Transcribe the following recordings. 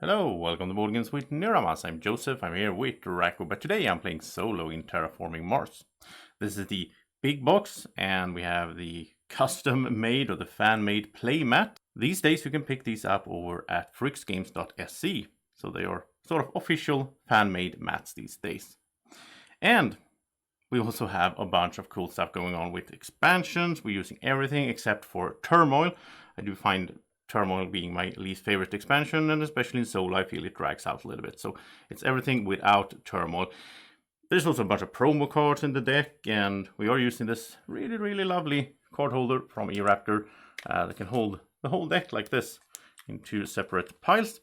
Hello, welcome to Boardgames with Niramas. I'm Joseph, I'm here with Racco, but today I'm playing solo in Terraforming Mars. This is the big box, and we have the custom-made or the fan-made playmat. These days you can pick these up over at frixgames.se, so they are sort of official fan-made mats these days. And we also have a bunch of cool stuff going on with expansions. We're using everything except for Turmoil. I do find Turmoil being my least favorite expansion, and especially in solo I feel it drags out a little bit. So it's everything without Turmoil. There's also a bunch of promo cards in the deck, and we are using this really lovely card holder from eRaptor that can hold the whole deck like this in two separate piles.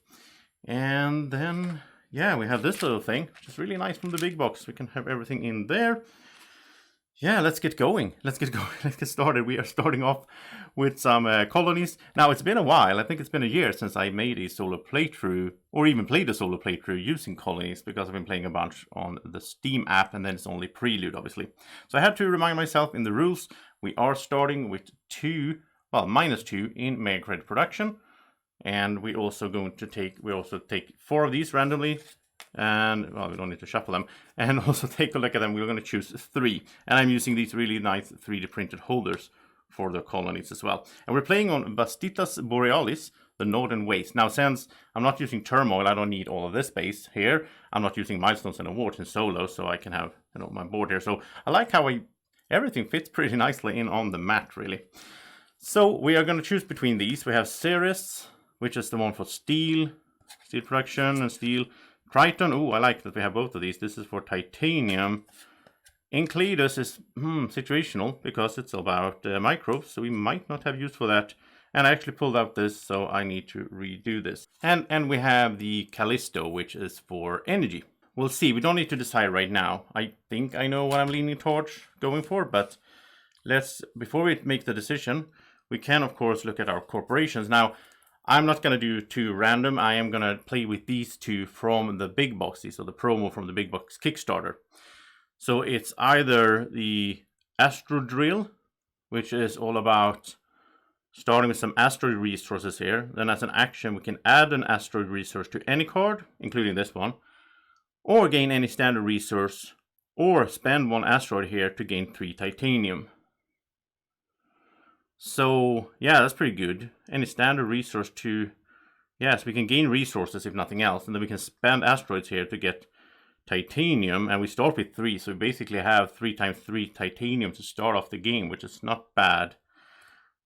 And then, yeah, we have this little thing, which is really nice from the big box. We can have everything in there. Yeah, let's get going. Let's get started. We are starting off with some colonies. Now, it's been a while. I think it's been a year since I made a solo playthrough, or even played a solo playthrough using colonies, because I've been playing a bunch on the Steam app, and then it's only Prelude, obviously. So I had to remind myself in the rules, we are starting with -2 in mega credit production. And we also take 4 of these randomly. And, well, we don't need to shuffle them. And also take a look at them. We're going to choose 3. And I'm using these really nice 3D printed holders for the colonies as well. And we're playing on Vastitas Borealis, the Northern Waste. Now, since I'm not using Turmoil, I don't need all of this space here. I'm not using milestones and awards in solo, so I can have, my board here. So I like how everything fits pretty nicely in on the mat, really. So we are going to choose between these. We have Ceres, which is the one for steel production and steel. Triton, I like that we have both of these. This is for titanium. Encletus is situational because it's about microbes, so we might not have use for that. And I actually pulled out this, so I need to redo this. And we have the Callisto, which is for energy. We'll see. We don't need to decide right now. I think I know what I'm leaning towards going for, but before we make the decision, we can of course look at our corporations. Now, I'm not going to do 2 random. I am going to play with these 2 from the big box. These are the promo from the big box Kickstarter. So it's either the Astrodrill, which is all about starting with some asteroid resources here. Then as an action, we can add an asteroid resource to any card, including this one, or gain any standard resource, or spend 1 asteroid here to gain 3 titanium. So, yeah, that's pretty good. Any standard resource to... Yes, we can gain resources if nothing else. And then we can spend asteroids here to get titanium. And we start with 3. So we basically have 3 times 3 titanium to start off the game, which is not bad.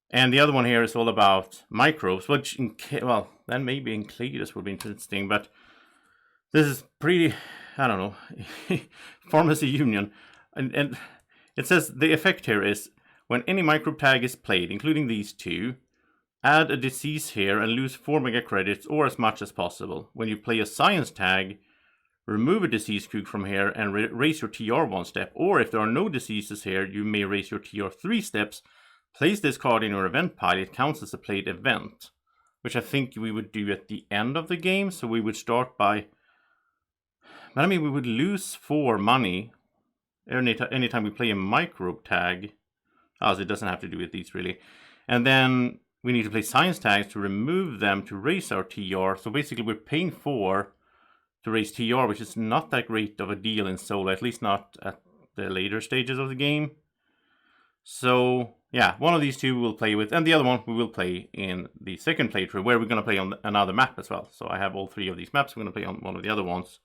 And the other one here is all about microbes, which, then maybe Encletus would be interesting. But this is pretty, I don't know, Pharmacy Union. And it says the effect here is... When any microbe tag is played, including these 2, add a disease here and lose 4 mega credits or as much as possible. When you play a science tag, remove a disease cube from here and raise your TR 1 step. Or if there are no diseases here, you may raise your TR 3 steps. Place this card in your event pile. It counts as a played event, which I think we would do at the end of the game. So we would start by... But I mean, we would lose 4 money anytime we play a microbe tag. So it doesn't have to do with these, really. And then we need to play science tags to remove them to raise our TR. So basically we're paying 4 to raise TR, which is not that great of a deal in solo, at least not at the later stages of the game. So, yeah, one of these 2 we will play with, and the other one we will play in the second playthrough, where we're going to play on another map as well. So I have all 3 of these maps. We're going to play on one of the other ones.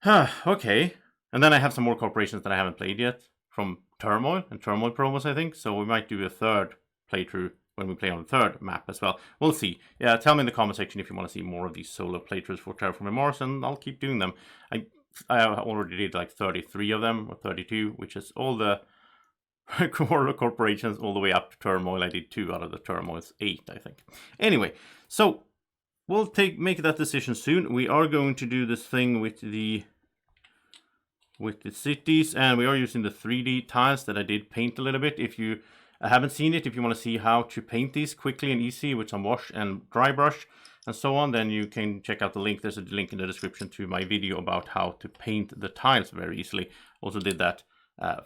Okay. And then I have some more corporations that I haven't played yet from Turmoil and Turmoil promos, I think. So we might do a 3rd playthrough when we play on the 3rd map as well. We'll see. Yeah, tell me in the comment section if you want to see more of these solo playthroughs for Terraforming Mars, and I'll keep doing them. I already did like 33 of them, or 32, which is all the core corporations all the way up to Turmoil. I did 2 out of the Turmoil's 8, I think. Anyway, so we'll make that decision soon. We are going to do this thing with the cities, and we are using the 3D tiles that I did paint a little bit. If you haven't seen it, if you want to see how to paint these quickly and easy with some wash and dry brush and so on, then you can check out the link. There's a link in the description to my video about how to paint the tiles very easily. Also did that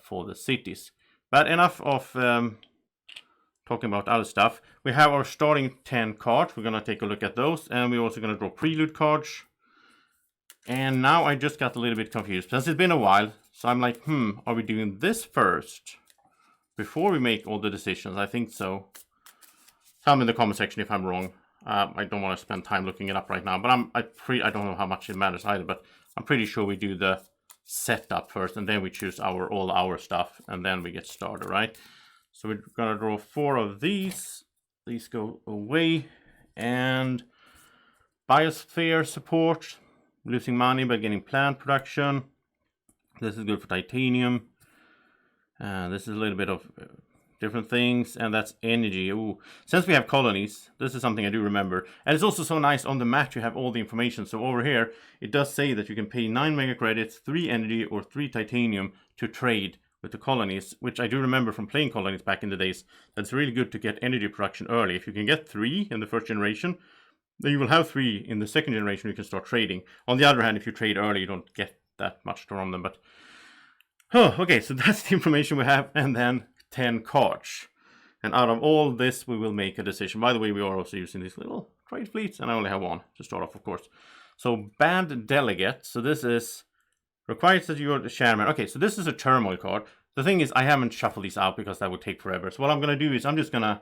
for the cities. But enough of talking about other stuff. We have our starting 10 cards. We're going to take a look at those. And we're also going to draw prelude cards. And now I just got a little bit confused. Since it's been a while. So I'm like, are we doing this first? Before we make all the decisions? I think so. Tell me in the comment section if I'm wrong. I don't want to spend time looking it up right now. But I don't know how much it matters either. But I'm pretty sure we do the setup first. And then we choose all our stuff. And then we get started, right? So we're going to draw 4 of these. These go away. And biosphere support. Losing money by getting plant production. This is good for titanium. This is a little bit of different things. And that's energy. Ooh. Since we have colonies, this is something I do remember. And it's also so nice on the map you have all the information. So over here, it does say that you can pay 9 mega credits, 3 energy, or 3 titanium to trade with the colonies, which I do remember from playing colonies back in the days. That's really good to get energy production early. If you can get 3 in the first generation, then you will have 3 in the second generation. You can start trading. On the other hand, if you trade early, you don't get that much from them. But okay, so that's the information we have, and then 10 cards. And out of all this, we will make a decision. By the way, we are also using these little trade fleets, and I only have 1 to start off, of course. So banned delegate. So this is requires that you are the chairman. Okay, so this is a Turmoil card. The thing is, I haven't shuffled these out because that would take forever. So what I'm going to do is I'm just going to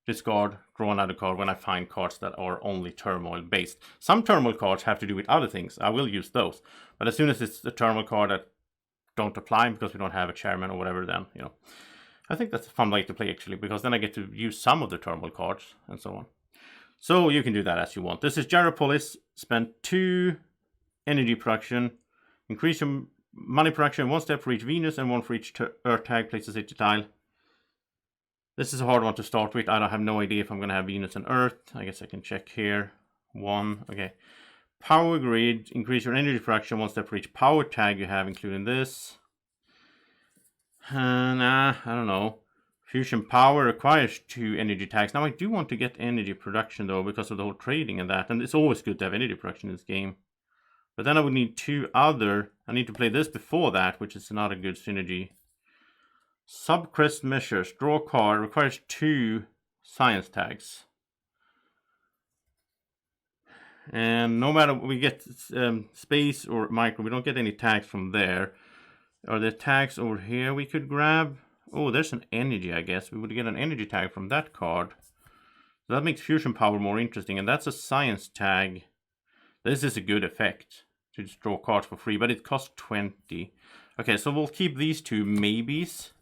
discard, draw another card when I find cards that are only Turmoil based. Some Turmoil cards have to do with other things. I will use those. But as soon as it's the Turmoil card that don't apply because we don't have a chairman or whatever, then, you know. I think that's a fun way to play, actually, because then I get to use some of the Turmoil cards and so on. So you can do that as you want. This is Gyropolis. Spend 2 energy production. Increase your money production 1 step for each Venus and 1 for each Earth tag. Place a city tile. This is a hard one to start with. I don't have no idea if I'm going to have Venus and Earth. I guess I can check here. 1. Okay. Power grid. Increase your energy production 1 step for each power tag you have, including this. Nah, I don't know. Fusion power requires 2 energy tags. Now I do want to get energy production though because of the whole trading and that. And it's always good to have energy production in this game. But then I would need 2 other. I need to play this before that, which is not a good synergy. Subcrest measures. Draw card. Requires 2 science tags. And no matter we get space or micro, we don't get any tags from there. Are there tags over here we could grab? Oh, there's an energy, I guess. We would get an energy tag from that card. So that makes fusion power more interesting. And that's a science tag. This is a good effect to just draw cards for free, but it costs 20. Okay, so we'll keep these 2 maybes.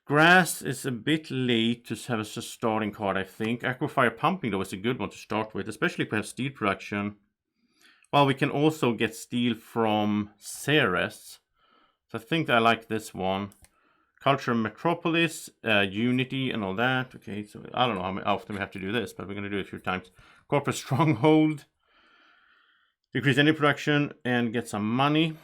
Grass is a bit late to have as a starting card, I think. Aquafire Pumping, though, is a good one to start with, especially if we have steel production. Well, we can also get steel from Ceres. So I think I like this one. Culture Metropolis, Unity, and all that. Okay, so I don't know how often we have to do this, but we're going to do it a few times. Corporate Stronghold. Decrease any production and get some money.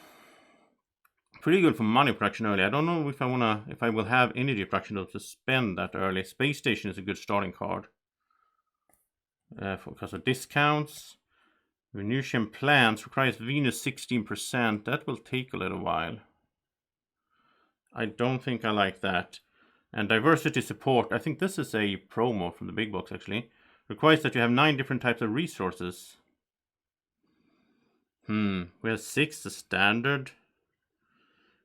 Pretty good for money production early. I don't know if I will have energy production though to spend that early. Space Station is a good starting card. Because of discounts. Venusian plants requires Venus 16%. That will take a little while. I don't think I like that. And diversity support. I think this is a promo from the big box actually. Requires that you have 9 different types of resources. We have 6 the standard.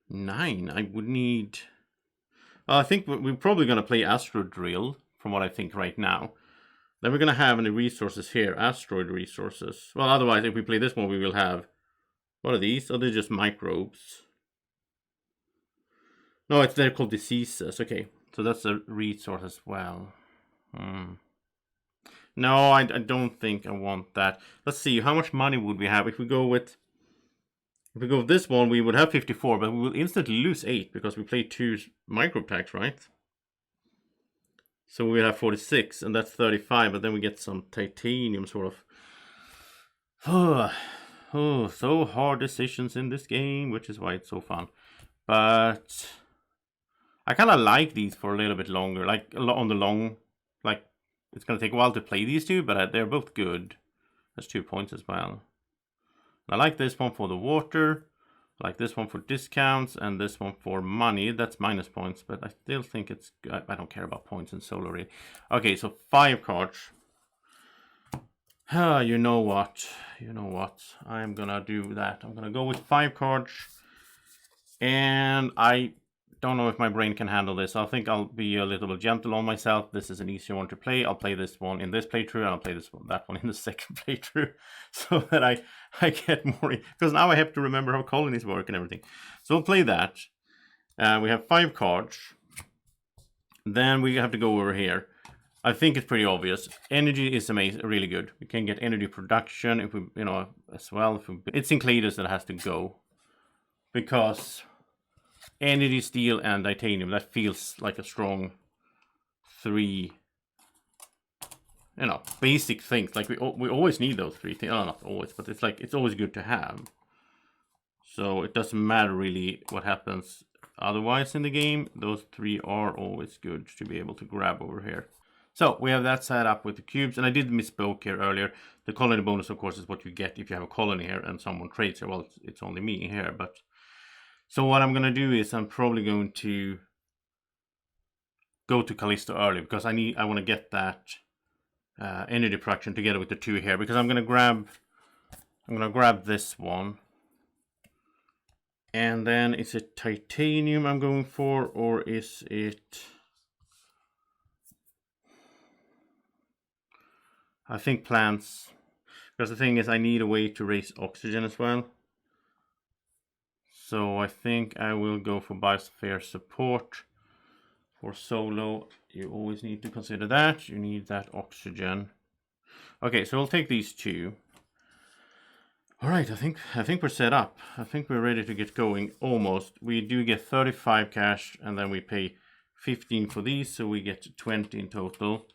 9. I would need. I think we're probably going to play Astrodrill from what I think right now. Then we're going to have any resources here. Asteroid resources. Well, otherwise, if we play this one, we will have. What are these? Oh, they're just microbes. No, they're called diseases. Okay, so that's a resource as well. No, I don't think I want that. Let's see, how much money would we have if we go with this one? We would have 54, but we will instantly lose 8 because we play 2 microbe tags, right? So we have 46, and that's 35, but then we get some titanium, sort of. Oh, so hard decisions in this game, which is why it's so fun. But I kind of like these for a little bit longer, like on the long, like it's going to take a while to play these 2, but they're both good. That's 2 points as well. I like this one for the water. Like this one for discounts and this one for money. That's minus points, but I still think it's... I don't care about points in solo really. Okay, so 5 cards. You know what? I'm gonna do that. I'm gonna go with 5 cards. And I don't know if my brain can handle this. I think I'll be a little bit gentle on myself. This is an easier one to play. I'll play this one in this playthrough, and I'll play that one in the second playthrough, so that I get more. Because now I have to remember how colonies work and everything. So we'll play that. We have 5 cards. Then we have to go over here. I think it's pretty obvious. Energy is amazing, really good. We can get energy production if we, as well. It's Incladus that has to go, because energy, steel, and titanium, that feels like a strong 3, basic things. Like we always need those 3 things. Oh, not always, but it's like it's always good to have. So it doesn't matter really what happens otherwise in the game. Those 3 are always good to be able to grab over here. So we have that set up with the cubes, and I did misspoke here earlier. The colony bonus, of course, is what you get if you have a colony here and someone trades here. Well, it's only me here, but... So what I'm going to do is I'm probably going to go to Callisto early, because I want to get that energy production together with the 2 here, because I'm going to grab this one. And then is it titanium I'm going for, or is it... I think plants, because the thing is I need a way to raise oxygen as well. So I think I will go for biosphere support. For solo, you always need to consider that. You need that oxygen. Okay, so we'll take these 2. All right, I think we're set up. I think we're ready to get going, almost. We do get 35 cash, and then we pay 15 for these, so we get 20 in total.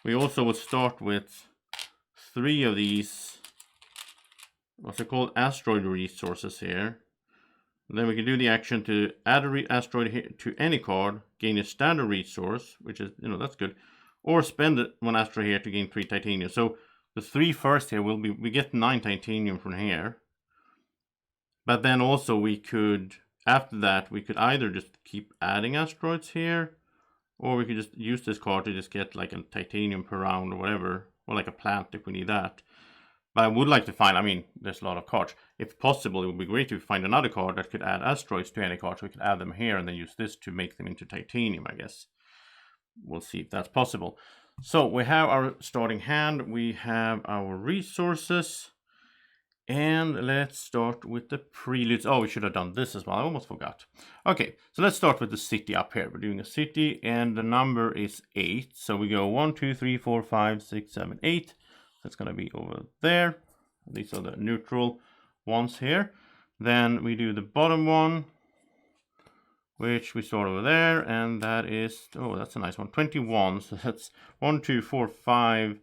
We also will start with 3 of these, what's it called, asteroid resources here. Then we can do the action to add an asteroid here to any card, gain a standard resource, which is, that's good, or spend 1 asteroid here to gain 3 titanium. So the 3 first here will be, we get 9 titanium from here. But then also we could, after that, we could either just keep adding asteroids here, or we could just use this card to just get like a titanium per round or whatever, or like a plant if we need that. But I would like to find, there's a lot of cards. If possible, it would be great to find another card that could add asteroids to any card, so we could add them here and then use this to make them into titanium, I guess. We'll see if that's possible. So we have our starting hand, we have our resources, and let's start with the preludes. Oh, we should have done this as well, I almost forgot. Okay, so let's start with the city up here. We're doing a city, and the number is 8. So we go 1, 2, 3, 4, 5, 6, 7, 8. That's going to be over there. These are the neutral ones here. Then we do the bottom one, which we start over there, and that is, oh, that's a nice one, 21. So that's 1, 2, 4, 5,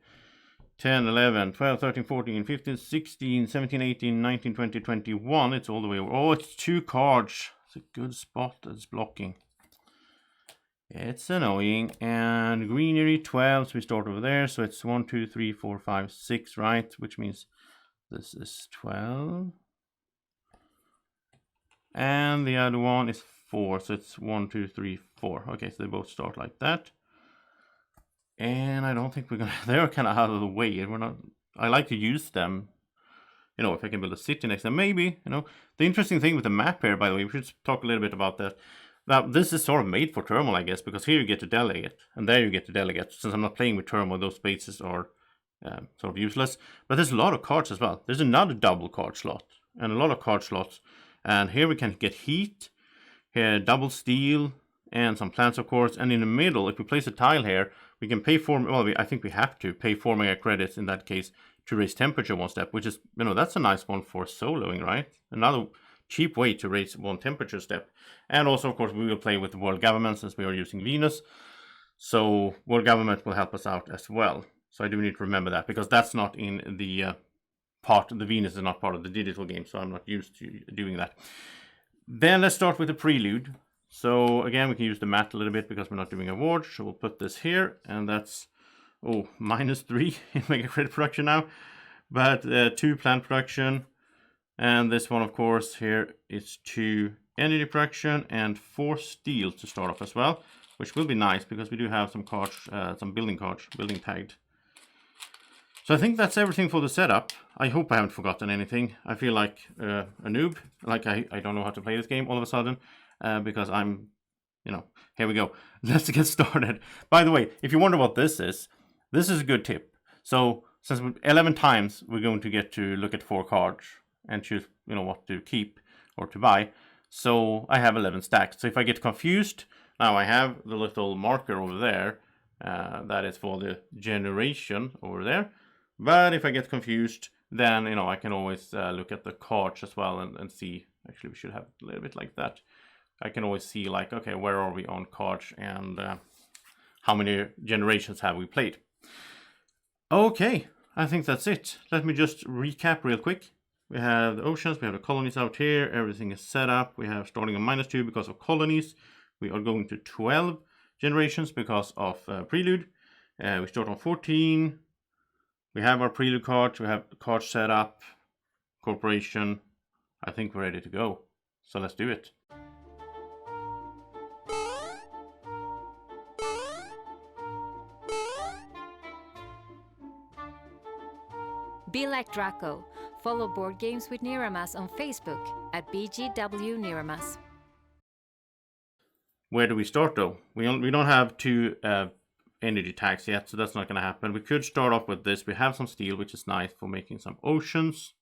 10, 11, 12, 13, 14, 15, 16, 17, 18, 19, 20, 21. It's all the way over. Oh, it's 2 cards. It's a good spot that's blocking. It's annoying. And greenery 12, so we start over there. So it's 1, 2, 3, 4, 5, 6, right? Which means this is 12. And the other one is 4, so it's 1, 2, 3, 4. Okay, so they both start like that. And I don't think we're gonna, they're kind of out of the way. We're not, I like to use them, if I can build a city next to them, maybe, The interesting thing with the map here, by the way, we should talk a little bit about that. Now, this is sort of made for Turmoil, I guess, because here you get to delegate, and there you get to delegate. Since I'm not playing with Turmoil, those spaces are sort of useless. But there's a lot of cards as well. There's another double card slot, and a lot of card slots. And here we can get heat, here double steel, and some plants, of course. And in the middle, if we place a tile here, we can pay for, well, I think we have to pay 4 mega credits in that case to raise temperature 1 step, which is, that's a nice one for soloing, right? Another cheap way to raise 1 temperature step. And also, of course, we will play with the world government since we are using Venus. So world government will help us out as well. So I do need to remember that, because that's not in the the Venus is not part of the digital game, so I'm not used to doing that. Then let's start with the prelude. So again, we can use the mat a little bit because we're not doing awards. So we'll put this here, and that's, -3 in mega credit production now. But 2 plant production, And this one, of course, here is 2 energy production and 4 steel to start off as well, which will be nice because we do have some cards, some building cards, building tagged. So I think that's everything for the setup. I hope I haven't forgotten anything. I feel like a noob, like I don't know how to play this game all of a sudden, because I'm, here we go. Let's get started. By the way, if you wonder what this is a good tip. So since 11 times we're going to get to look at 4 cards and choose, what to keep or to buy. So I have 11 stacks. So if I get confused, now I have the little marker over there. That is for the generation over there. But if I get confused, then, I can always look at the cards as well and see. Actually, we should have a little bit like that. I can always see, like, okay, where are we on cards and how many generations have we played. Okay, I think that's it. Let me just recap real quick. We have the oceans, we have the colonies out here, everything is set up. We have starting on -2 because of colonies. We are going to 12 generations because of prelude. We start on 14. We have our prelude cards, we have the cards set up, corporation. I think we're ready to go. So let's do it. Be like Draco. Follow Board Games with Niramas on Facebook at BGW Niramas. Where do we start though? We don't have 2 energy tags yet, so that's not going to happen. We could start off with this. We have some steel, which is nice for making some oceans.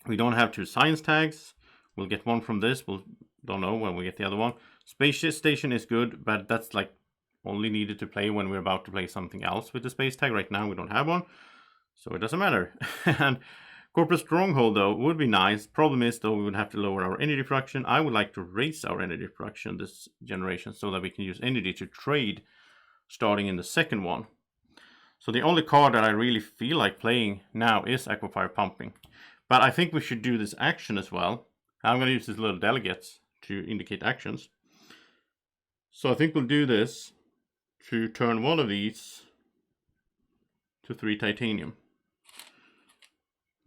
We don't have 2 science tags. We'll get 1 from this. We'll don't know when we get the other one. Space station is good, but that's like only needed to play when we're about to play something else with the space tag. Right now we don't have one, so it doesn't matter. And corporate stronghold though would be nice. Problem is though we would have to lower our energy production. I would like to raise our energy production this generation so that we can use energy to trade starting in the second one. So the only card that I really feel like playing now is Aquafire Pumping. But I think we should do this action as well. I'm going to use these little delegates to indicate actions. So I think we'll do this to turn one of these to 3 titanium.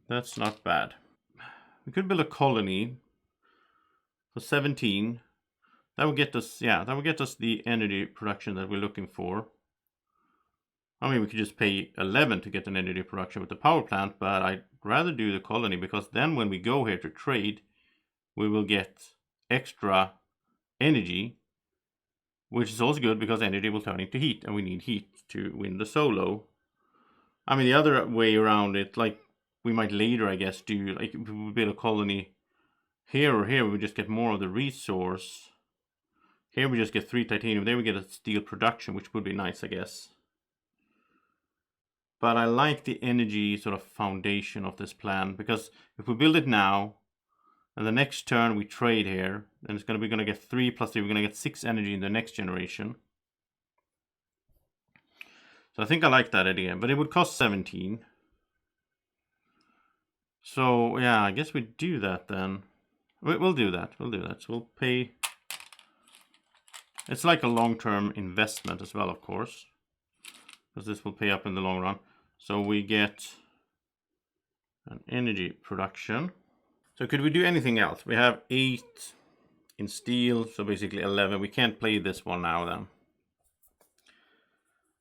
That's not bad. We could build a colony for 17. That would get us, the energy production that we're looking for. I mean, we could just pay 11 to get an energy production with the power plant, but I'd rather do the colony because then when we go here to trade, we will get extra energy, which is also good because energy will turn into heat, and we need heat to win the solo. I mean, the other way around it, like, we might later, I guess, do, like, if we build a colony here or here, we just get more of the resource. Here we just get 3 titanium. There we get a steel production, which would be nice, I guess. But I like the energy sort of foundation of this plan, because if we build it now, and the next turn we trade here, then it's going to get 3 plus 3. We're going to get 6 energy in the next generation. So I think I like that idea, but it would cost 17. So yeah, I guess we do that then. We'll do that. So we'll pay. It's like a long-term investment as well, of course, because this will pay up in the long run. So we get an energy production. So could we do anything else? We have 8 in steel, so basically 11. We can't play this one now then.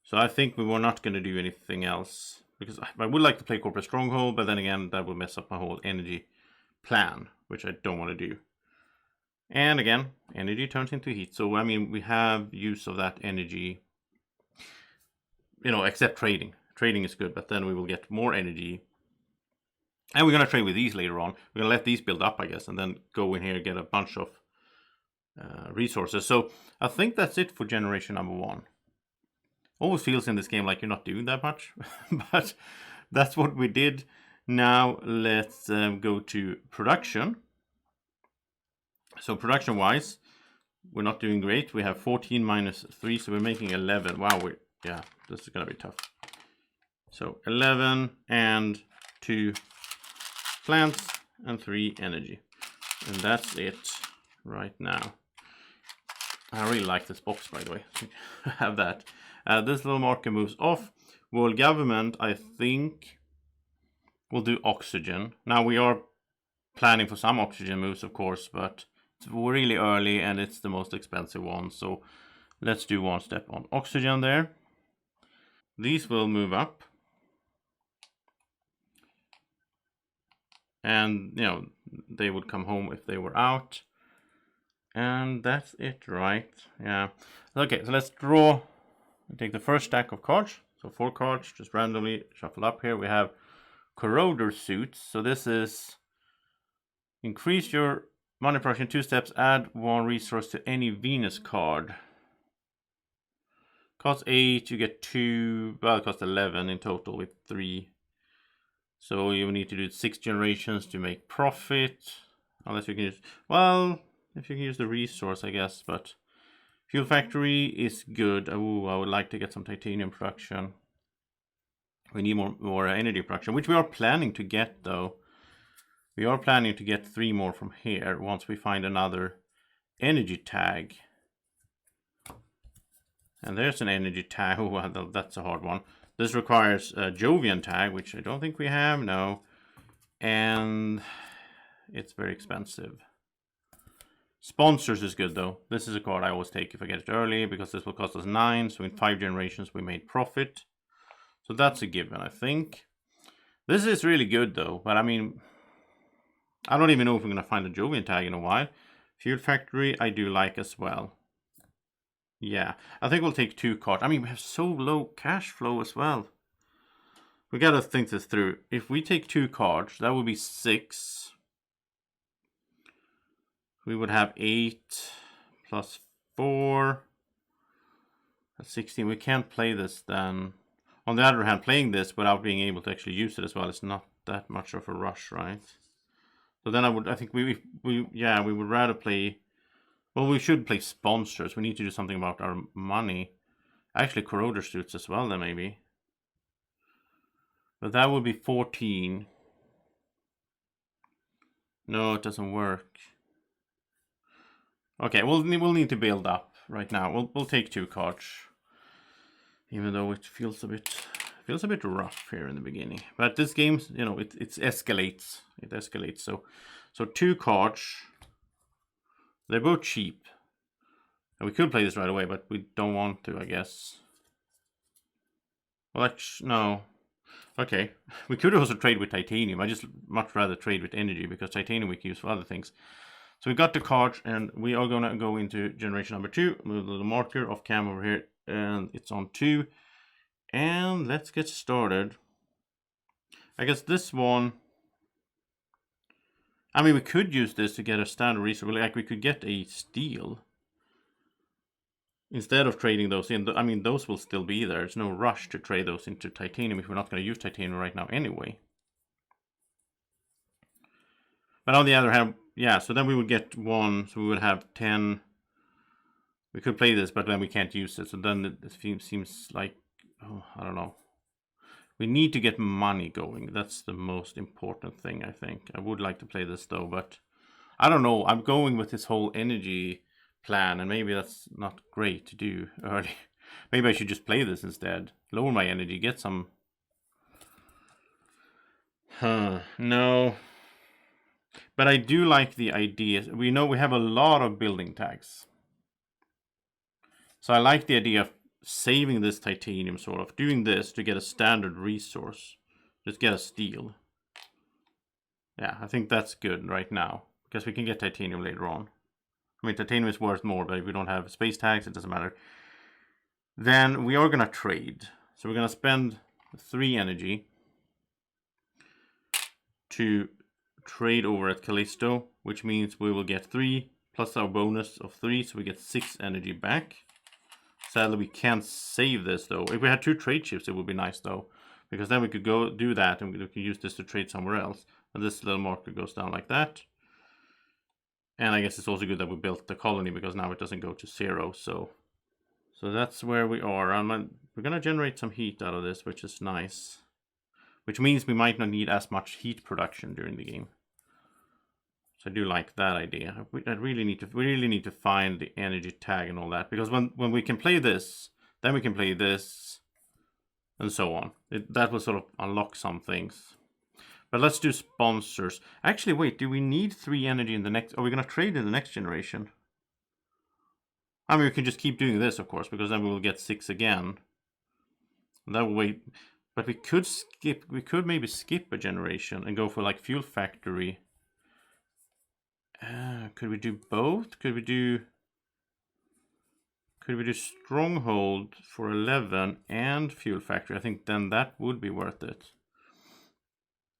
So I think we were not going to do anything else, because I would like to play Corporate Stronghold, but then again, that would mess up my whole energy plan, which I don't want to do. And again, energy turns into heat. So, I mean, we have use of that energy, except trading. Trading is good, but then we will get more energy. And we're going to trade with these later on. We're going to let these build up, I guess, and then go in here and get a bunch of resources. So I think that's it for generation number 1. Always feels in this game like you're not doing that much, but that's what we did. Now let's go to production. So production-wise, we're not doing great. We have 14 minus 3, so we're making 11. Wow, this is going to be tough. So 11 and 2 plants and 3 energy. And that's it right now. I really like this box, by the way. Have that. This little marker moves off. World government, I think, will do oxygen. Now we are planning for some oxygen moves, of course, but it's really early and it's the most expensive one. So let's do one step on oxygen there. These will move up. And, you know, they would come home if they were out. And that's it, right? Yeah. Okay, so let's draw and take the first stack of cards. So 4 cards, just randomly shuffle up here. We have Corroder Suits. So this is increase your money production 2 steps, add 1 resource to any Venus card. Cost 8, you get 2, well, it costs 11 in total with 3. So you need to do 6 generations to make profit. Unless you can use, well, if you can use the resource, I guess, but Fuel Factory is good. Oh, I would like to get some titanium production. We need more energy production, which we are planning to get, though. We are planning to get 3 more from here once we find another energy tag. And there's an energy tag. Oh, that's a hard one. This requires a Jovian tag, which I don't think we have, no. And it's very expensive. Sponsors is good, though. This is a card I always take if I get it early, because this will cost us 9. So in 5 generations, we made profit. So that's a given, I think. This is really good, though. But I mean, I don't even know if we're going to find a Jovian tag in a while. Fuel Factory, I do like as well. Yeah, I think we'll take 2 cards. I mean, we have so low cash flow as well. We gotta think this through. If we take 2 cards, that would be 6. We would have 8 plus 4. That's 16. We can't play this then. On the other hand, playing this without being able to actually use it as well is not that much of a rush, right? So then I think we would rather play. Well, we should play sponsors. We need to do something about our money. Actually, Corroder Suits as well, then maybe. But that would be 14. No, it doesn't work. Okay, we'll need to build up right now. We'll take 2 cards, even though it feels a bit rough here in the beginning. But this game, you know, it escalates. It escalates. So 2 cards. They're both cheap. And we could play this right away, but we don't want to, I guess. Well, no. Okay. We could also trade with titanium. I just much rather trade with energy, because titanium we can use for other things. So we got the cards, and we are going to go into generation number 2. Move the little marker off cam over here, and it's on 2. And let's get started. I guess this one, I mean, we could use this to get a standard resource. Like, we could get a steel instead of trading those in. I mean, those will still be there. There's no rush to trade those into titanium if we're not going to use titanium right now anyway. But on the other hand, yeah, so then we would get 1, so we would have 10. We could play this, but then we can't use it. So then it seems like, oh, I don't know. We need to get money going. That's the most important thing, I think. I would like to play this, though, but I don't know. I'm going with this whole energy plan, and maybe that's not great to do early. Maybe I should just play this instead. Lower my energy, get some. No. But I do like the idea. We know we have a lot of building tags. So I like the idea of saving this titanium, sort of. Doing this to get a standard resource. Just get a steel. Yeah, I think that's good right now. Because we can get titanium later on. I mean, titanium is worth more, but if we don't have space tags, it doesn't matter. Then we are going to trade. So we're going to spend 3 energy to trade over at Callisto, which means we will get 3 plus our bonus of 3, so we get 6 energy back. Sadly, we can't save this, though. If we had 2 trade ships, it would be nice, though, because then we could go do that, and we can use this to trade somewhere else. And this little marker goes down like that. And I guess it's also good that we built the colony, because now it doesn't go to 0. So that's where we are. We're going to generate some heat out of this, which is nice. Which means we might not need as much heat production during the game. So I do like that idea. We really need to find the energy tag and all that, because when we can play this, then we can play this, and so on. That will sort of unlock some things. But let's do sponsors. Actually, wait, do we need 3 energy in the next... Are we going to trade in the next generation? I mean, we can just keep doing this, of course, because then we will get 6 again. That will wait. But we could skip... We could maybe skip a generation and go for, like, Fuel Factory. Could we do both? Could we do Stronghold for 11 and Fuel Factory? I think then that would be worth it.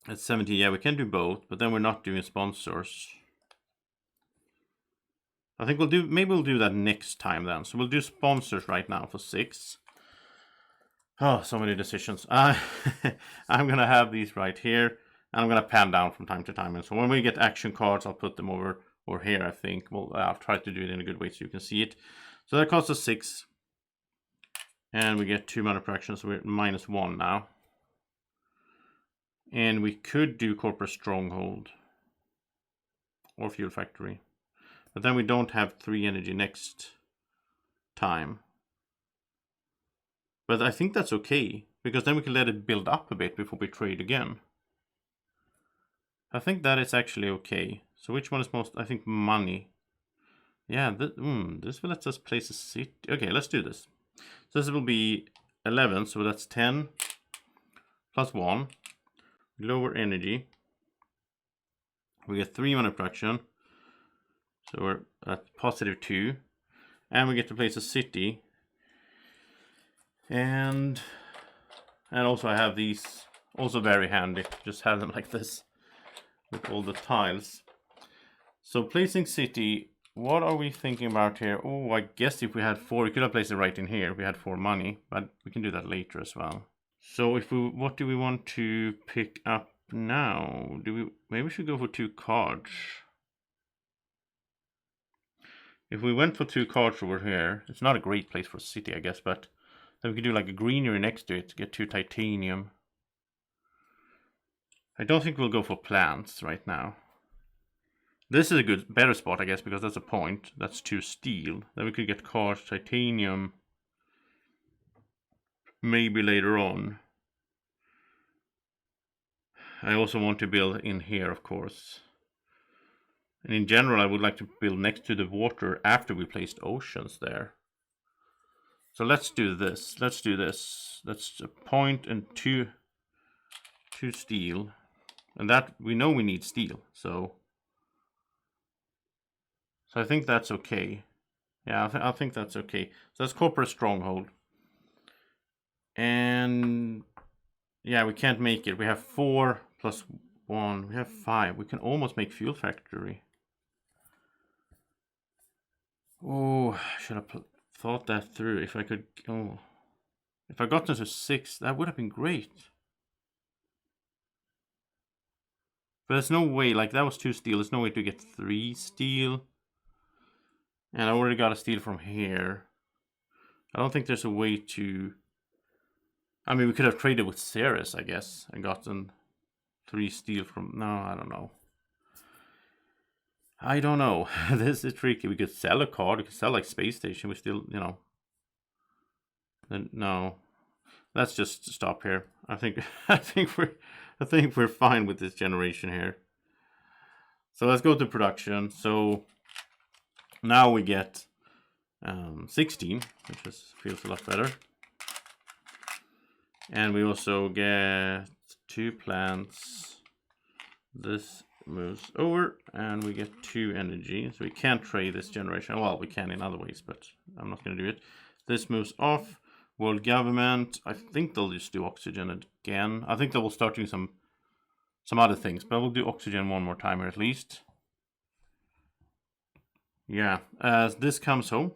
At 70, yeah, we can do both, but then we're not doing sponsors. I think maybe we'll do that next time then. So we'll do sponsors right now for 6. Oh, so many decisions. I'm gonna have these right here, and I'm gonna pan down from time to time. And so when we get action cards, I'll put them over or here, I think. Well, I'll try to do it in a good way so you can see it. So that costs us 6. And we get 2 mana per action, so we're at -1 now. And we could do Corporate Stronghold or Fuel Factory. But then we don't have 3 energy next time. But I think that's okay, because then we can let it build up a bit before we trade again. I think that is actually okay. So which one is most? I think money. Yeah, this will let us place a city. Okay, let's do this. So this will be 11, so that's 10 plus 1. Lower energy. We get 3 mana production. So we're at +2. And we get to place a city. And also I have these, also very handy. Just have them like this with all the tiles. So placing city, what are we thinking about here? Oh, I guess if we had 4, we could have placed it right in here if we had 4 money, but we can do that later as well. So what do we want to pick up now? Maybe we should go for 2 cards. If we went for 2 cards over here, it's not a great place for a city, I guess, but then we could do like a greenery next to it to get 2 titanium. I don't think we'll go for plants right now. This is a better spot, I guess, because that's a point. That's 2 steel. Then we could get cards, titanium, maybe later on. I also want to build in here, of course. And in general, I would like to build next to the water after we placed oceans there. So let's do this. Let's do this. That's a point and 2 steel. And that, we know we need steel, so I think that's okay. Yeah, I think that's okay. So that's Corporate Stronghold. And yeah, we can't make it. We have 4 plus 1. We have 5. We can almost make Fuel Factory. Oh, should have thought that through. If I could, if I got into 6, that would have been great. But there's no way, like that was 2 steel. There's no way to get 3 steel. And I already got a steel from here. I don't think there's a way to... I mean, we could have traded with Ceres, I guess, and gotten 3 steel from... No, I don't know. I don't know. This is tricky. We could sell a card. We could sell like Space Station. We still, you know... Then, no. Let's just stop here. I think we're fine with this generation here. So let's go to production. So now we get 16, which feels a lot better. And we also get 2 plants. This moves over, and we get 2 energy. So we can't trade this generation. Well, we can in other ways, but I'm not going to do it. This moves off. World government. I think they'll just do oxygen again. I think they will start doing some other things, but we'll do oxygen one more time here at least. Yeah, as this comes home,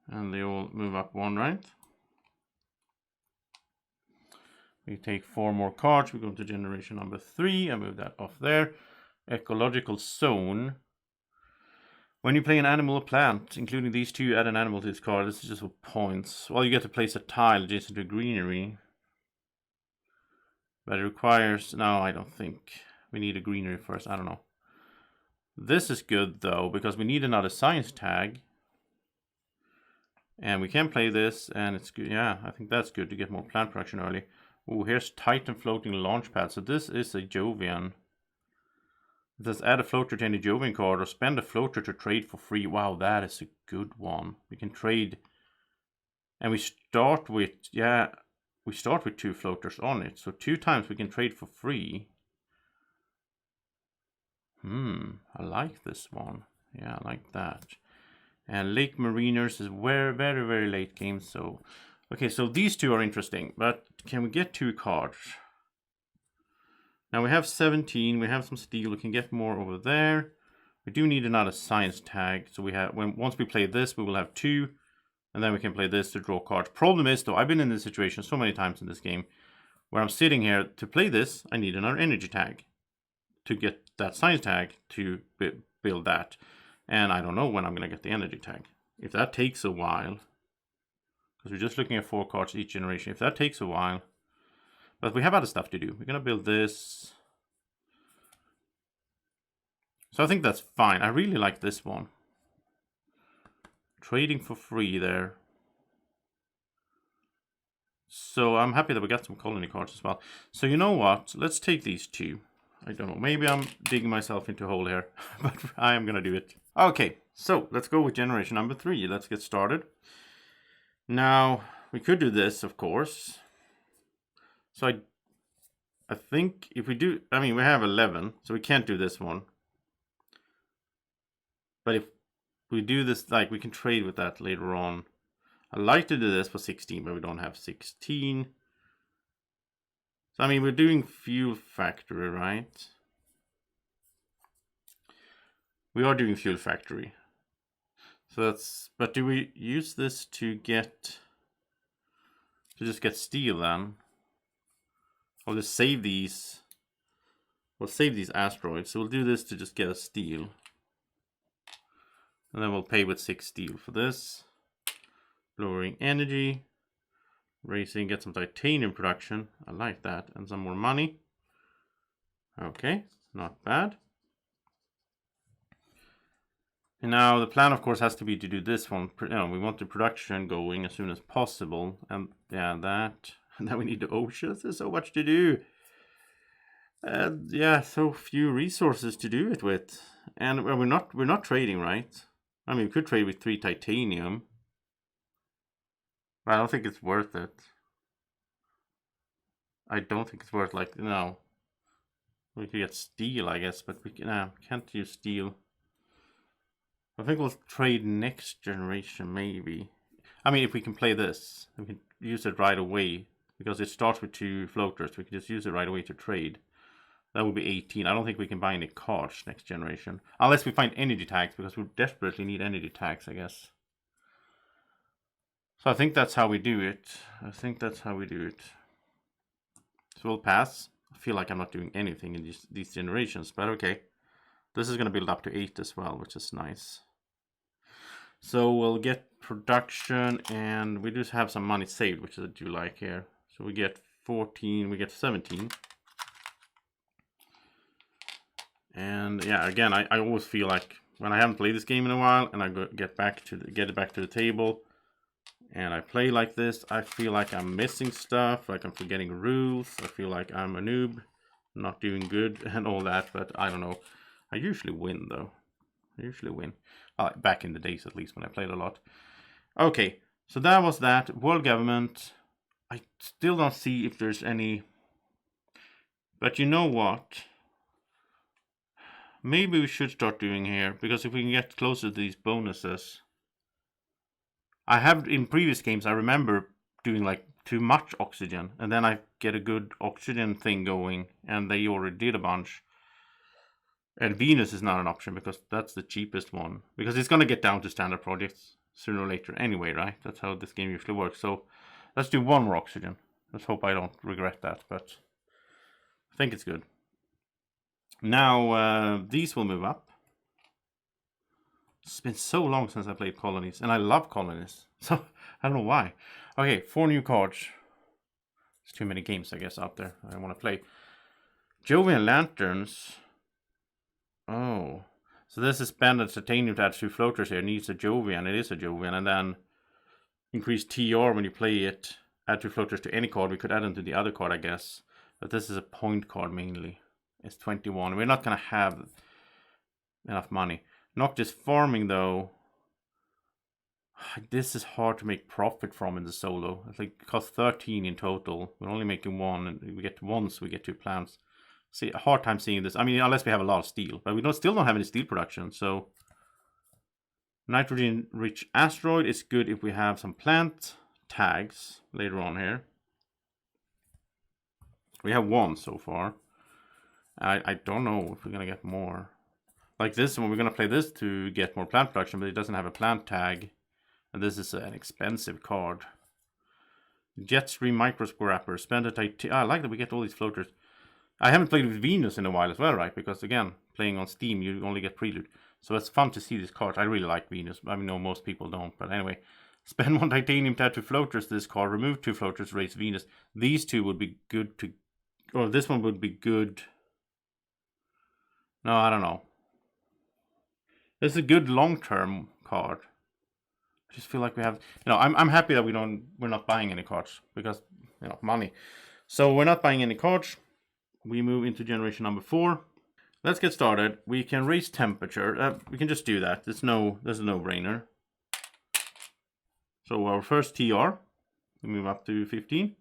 and they all move up 1, right? We take 4 more cards. We go to generation number 3. I move that off there. Ecological zone. When you play an animal or plant, including these 2, add an animal to this card. This is just for points. Well, you get to place a tile adjacent to greenery. But it requires... No, I don't think. We need a greenery first. I don't know. This is good, though, because we need another science tag. And we can play this, and it's good. Yeah, I think that's good to get more plant production early. Oh, here's Titan floating launch pad. So this is a Jovian. It says add a floater to any Jovian card or spend a floater to trade for free. Wow, that is a good one. We can trade. And we start with, yeah, we start with 2 floaters on it. So 2 times we can trade for free. I like this one. Yeah, I like that. And Lake Mariners is very, very, very late game. So, okay, so these 2 are interesting. But can we get 2 cards? Now we have 17. We have some steel. We can get more over there. We do need another science tag. So we have, once we play this, we will have 2. And then we can play this to draw cards. Problem is, though, I've been in this situation so many times in this game where I'm sitting here to play this. I need another energy tag to get that science tag to build that. And I don't know when I'm going to get the energy tag. If that takes a while, because we're just looking at 4 cards each generation. If that takes a while, but we have other stuff to do. We're going to build this. So I think that's fine. I really like this one. Trading for free there. So I'm happy that we got some colony cards as well. So you know what? Let's take these 2. I don't know. Maybe I'm digging myself into a hole here. But I am going to do it. Okay. So let's go with generation number 3. Let's get started. Now, we could do this, of course. So I think if we do... I mean, we have 11. So we can't do this one. But if we do this, like, we can trade with that later on. I like to do this for 16, but we don't have 16. So, I mean, we're doing fuel factory, right? We are doing fuel factory. So that's, but do we use this to get, to just get steel then? Or just save these? We'll save these asteroids. So we'll do this to just get a steel. And then we'll pay with 6 steel for this. Lowering energy. Raising, get some titanium production. I like that. And some more money. Okay, not bad. And now the plan, of course, has to be to do this one. You know, we want the production going as soon as possible. And yeah, that. And then we need the oceans. There's so much to do. And yeah, so few resources to do it with. And well, we're not trading, right? I mean, we could trade with 3 titanium. But I don't think it's worth it. I don't think it's worth, like, no. We could get steel, I guess, but we can't use steel. I think we'll trade next generation, maybe. I mean, if we can play this, we can use it right away. Because it starts with 2 floaters. We can just use it right away to trade. That would be 18. I don't think we can buy any cards next generation. Unless we find energy tags, because we desperately need energy tags, I guess. So I think that's how we do it. So we'll pass. I feel like I'm not doing anything in these generations, but okay. This is going to build up to 8 as well, which is nice. So we'll get production, and we just have some money saved, which I do like here. So we get 14, we get 17. And yeah, again, I always feel like when I haven't played this game in a while, and I get it back to the table, and I play like this, I feel like I'm missing stuff, like I'm forgetting rules. I feel like I'm a noob, not doing good, and all that. But I don't know. I usually win, though. Back in the days, at least, when I played a lot. Okay, so that was that. World government. I still don't see if there's any. But you know what? Maybe we should start doing here, because if we can get closer to these bonuses. I have, in previous games, I remember doing like too much oxygen, and then I get a good oxygen thing going, and they already did a bunch. And Venus is not an option, because that's the cheapest one. Because it's going to get down to standard projects sooner or later anyway, right? That's how this game usually works. So let's do 1 more oxygen. Let's hope I don't regret that, but I think it's good. Now, these will move up. It's been so long since I played colonies, and I love colonies. So, I don't know why. Okay, 4 new cards. There's too many games, I guess, out there I want to play. Jovian Lanterns. Oh. So this is spend titanium to add 2 floaters here. It needs a Jovian. It is a Jovian. And then increase TR when you play it. add 2 floaters to any card. We could add them to the other card, I guess. But this is a point card mainly. It's 21. We're not going to have enough money. Noctis farming, though. This is hard to make profit from in the solo. I think it costs 13 in total. We're only making 1, and we get 1, so we get 2 plants. See, a hard time seeing this. I mean, unless we have a lot of steel. But we still don't have any steel production, so... Nitrogen-rich asteroid is good if we have some plant tags later on here. We have 1 so far. I don't know if we're going to get more. Like this one, we're going to play this to get more plant production, but it doesn't have a plant tag. And this is an expensive card. Jetstream Microscrapper. Spend a titanium. I like that we get all these floaters. I haven't played with Venus in a while as well, right? Because again, playing on Steam, you only get prelude. So it's fun to see these cards. I really like Venus. I mean, no, most people don't. But anyway, spend 1 titanium to add 2 floaters to this card. Remove 2 floaters, raise Venus. These 2 would be good to... Or this one would be good... No, I don't know. This is a good long-term card. I just feel like we have... You know, I'm happy that we're not buying any cards. Because, you know, money. So we're not buying any cards. We move into generation number 4. Let's get started. We can raise temperature. We can just do that. There's a no-brainer. So our first TR, we move up to 15.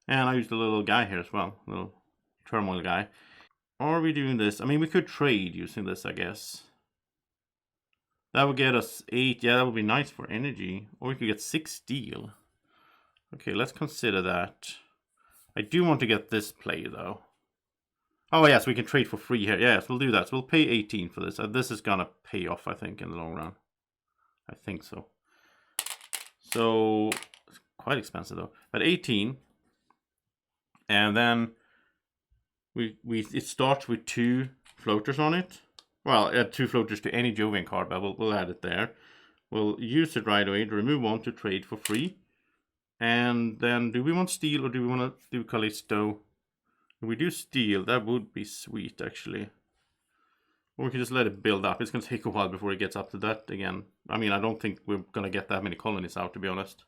And I used a little guy here as well. A little Turmoil guy. Are we doing this? I mean, we could trade using this, I guess. That would get us 8. Yeah, that would be nice for energy. Or we could get 6 steel. Okay, let's consider that. I do want to get this play, though. Oh, yes, we can trade for free here. Yes, we'll do that. So we'll pay 18 for this. This is going to pay off, I think, in the long run. I think so. So, it's quite expensive, though. But 18. And then it starts with 2 floaters on it. Well, add 2 floaters to any Jovian card, but we'll add it there. We'll use it right away to remove 1 to trade for free. And then, do we want steel or do we want to do Callisto? If we do steel, that would be sweet, actually. Or we can just let it build up. It's going to take a while before it gets up to that again. I mean, I don't think we're going to get that many colonies out, to be honest.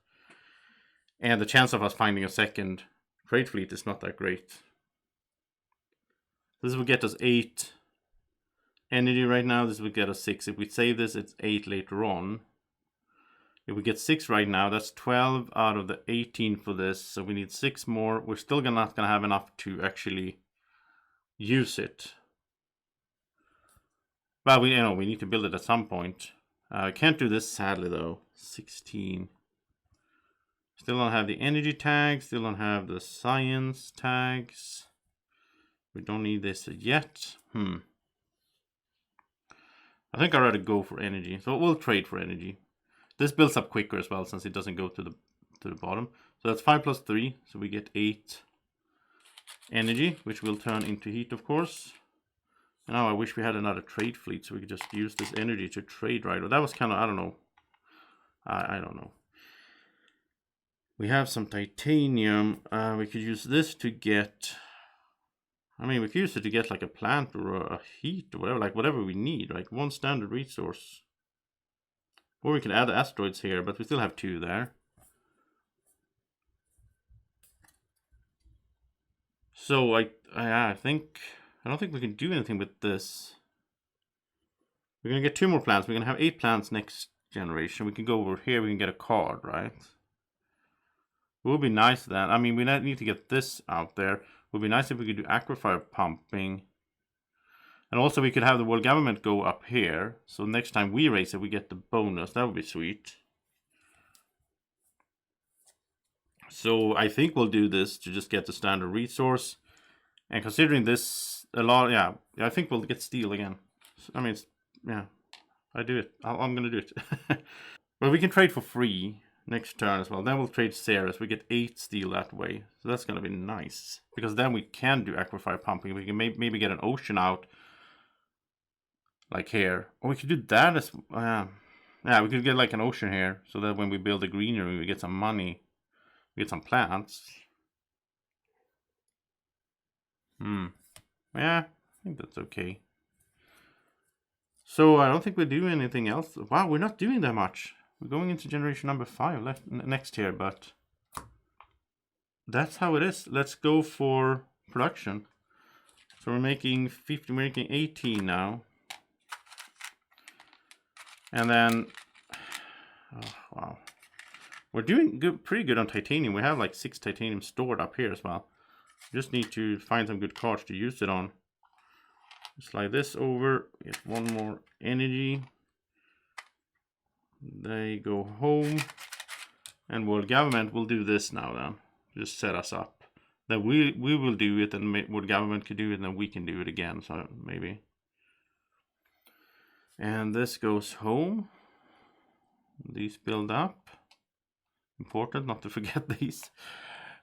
And the chance of us finding a second trade fleet is not that great. This will get us 8 energy right now. This will get us 6. If we save this, it's 8 later on. If we get 6 right now, that's 12 out of the 18 for this. So we need 6 more. We're still not going to have enough to actually use it. But we need to build it at some point. Can't do this, sadly, though. 16. Still don't have the energy tags. Still don't have the science tags. We don't need this yet. I think I'd rather go for energy. So we'll trade for energy. This builds up quicker as well, since it doesn't go to the bottom. So that's 5 plus 3, so we get 8 energy, which will turn into heat, of course. And now I wish we had another trade fleet, so we could just use this energy to trade, right? Well, that was kind of, I don't know. I don't know. We have some titanium. We could use this to get... I mean, we could use it to get like a plant or a heat or whatever, like whatever we need, right? 1 standard resource. Or we can add asteroids here, but we still have 2 there. So I don't think we can do anything with this. We're gonna get 2 more plants. We're gonna have 8 plants next generation. We can go over here. We can get a card, right? It would be nice then. I mean, we need to get this out there. It would be nice if we could do aquifer pumping. And also we could have the world government go up here. So next time we raise it, we get the bonus. That would be sweet. So I think we'll do this to just get the standard resource. And considering this a lot, yeah, I think we'll get steel again. I mean, yeah, I do it. I'm going to do it. But we can trade for free next turn as well. Then we'll trade Ceres. We get 8 steel that way. So that's going to be nice. Because then we can do aquifer pumping. We can maybe get an ocean out. Like here. Or we could do that as... yeah, we could get like an ocean here. So that when we build a greenery, we get some money. We get some plants. Yeah, I think that's okay. So I don't think we do anything else. Wow, we're not doing that much. We're going into generation number 5 next here, but... that's how it is. Let's go for production. So we're making 50, we're making 18 now. And then, oh, wow. We're doing good, pretty good on titanium. We have like 6 titanium stored up here as well. Just need to find some good cards to use it on. Slide this over, get one more energy. They go home. And world government will do this now then. Just set us up. Then we will do it, and world government could do it, and then we can do it again. So maybe. And this goes home. These build up. Important not to forget these.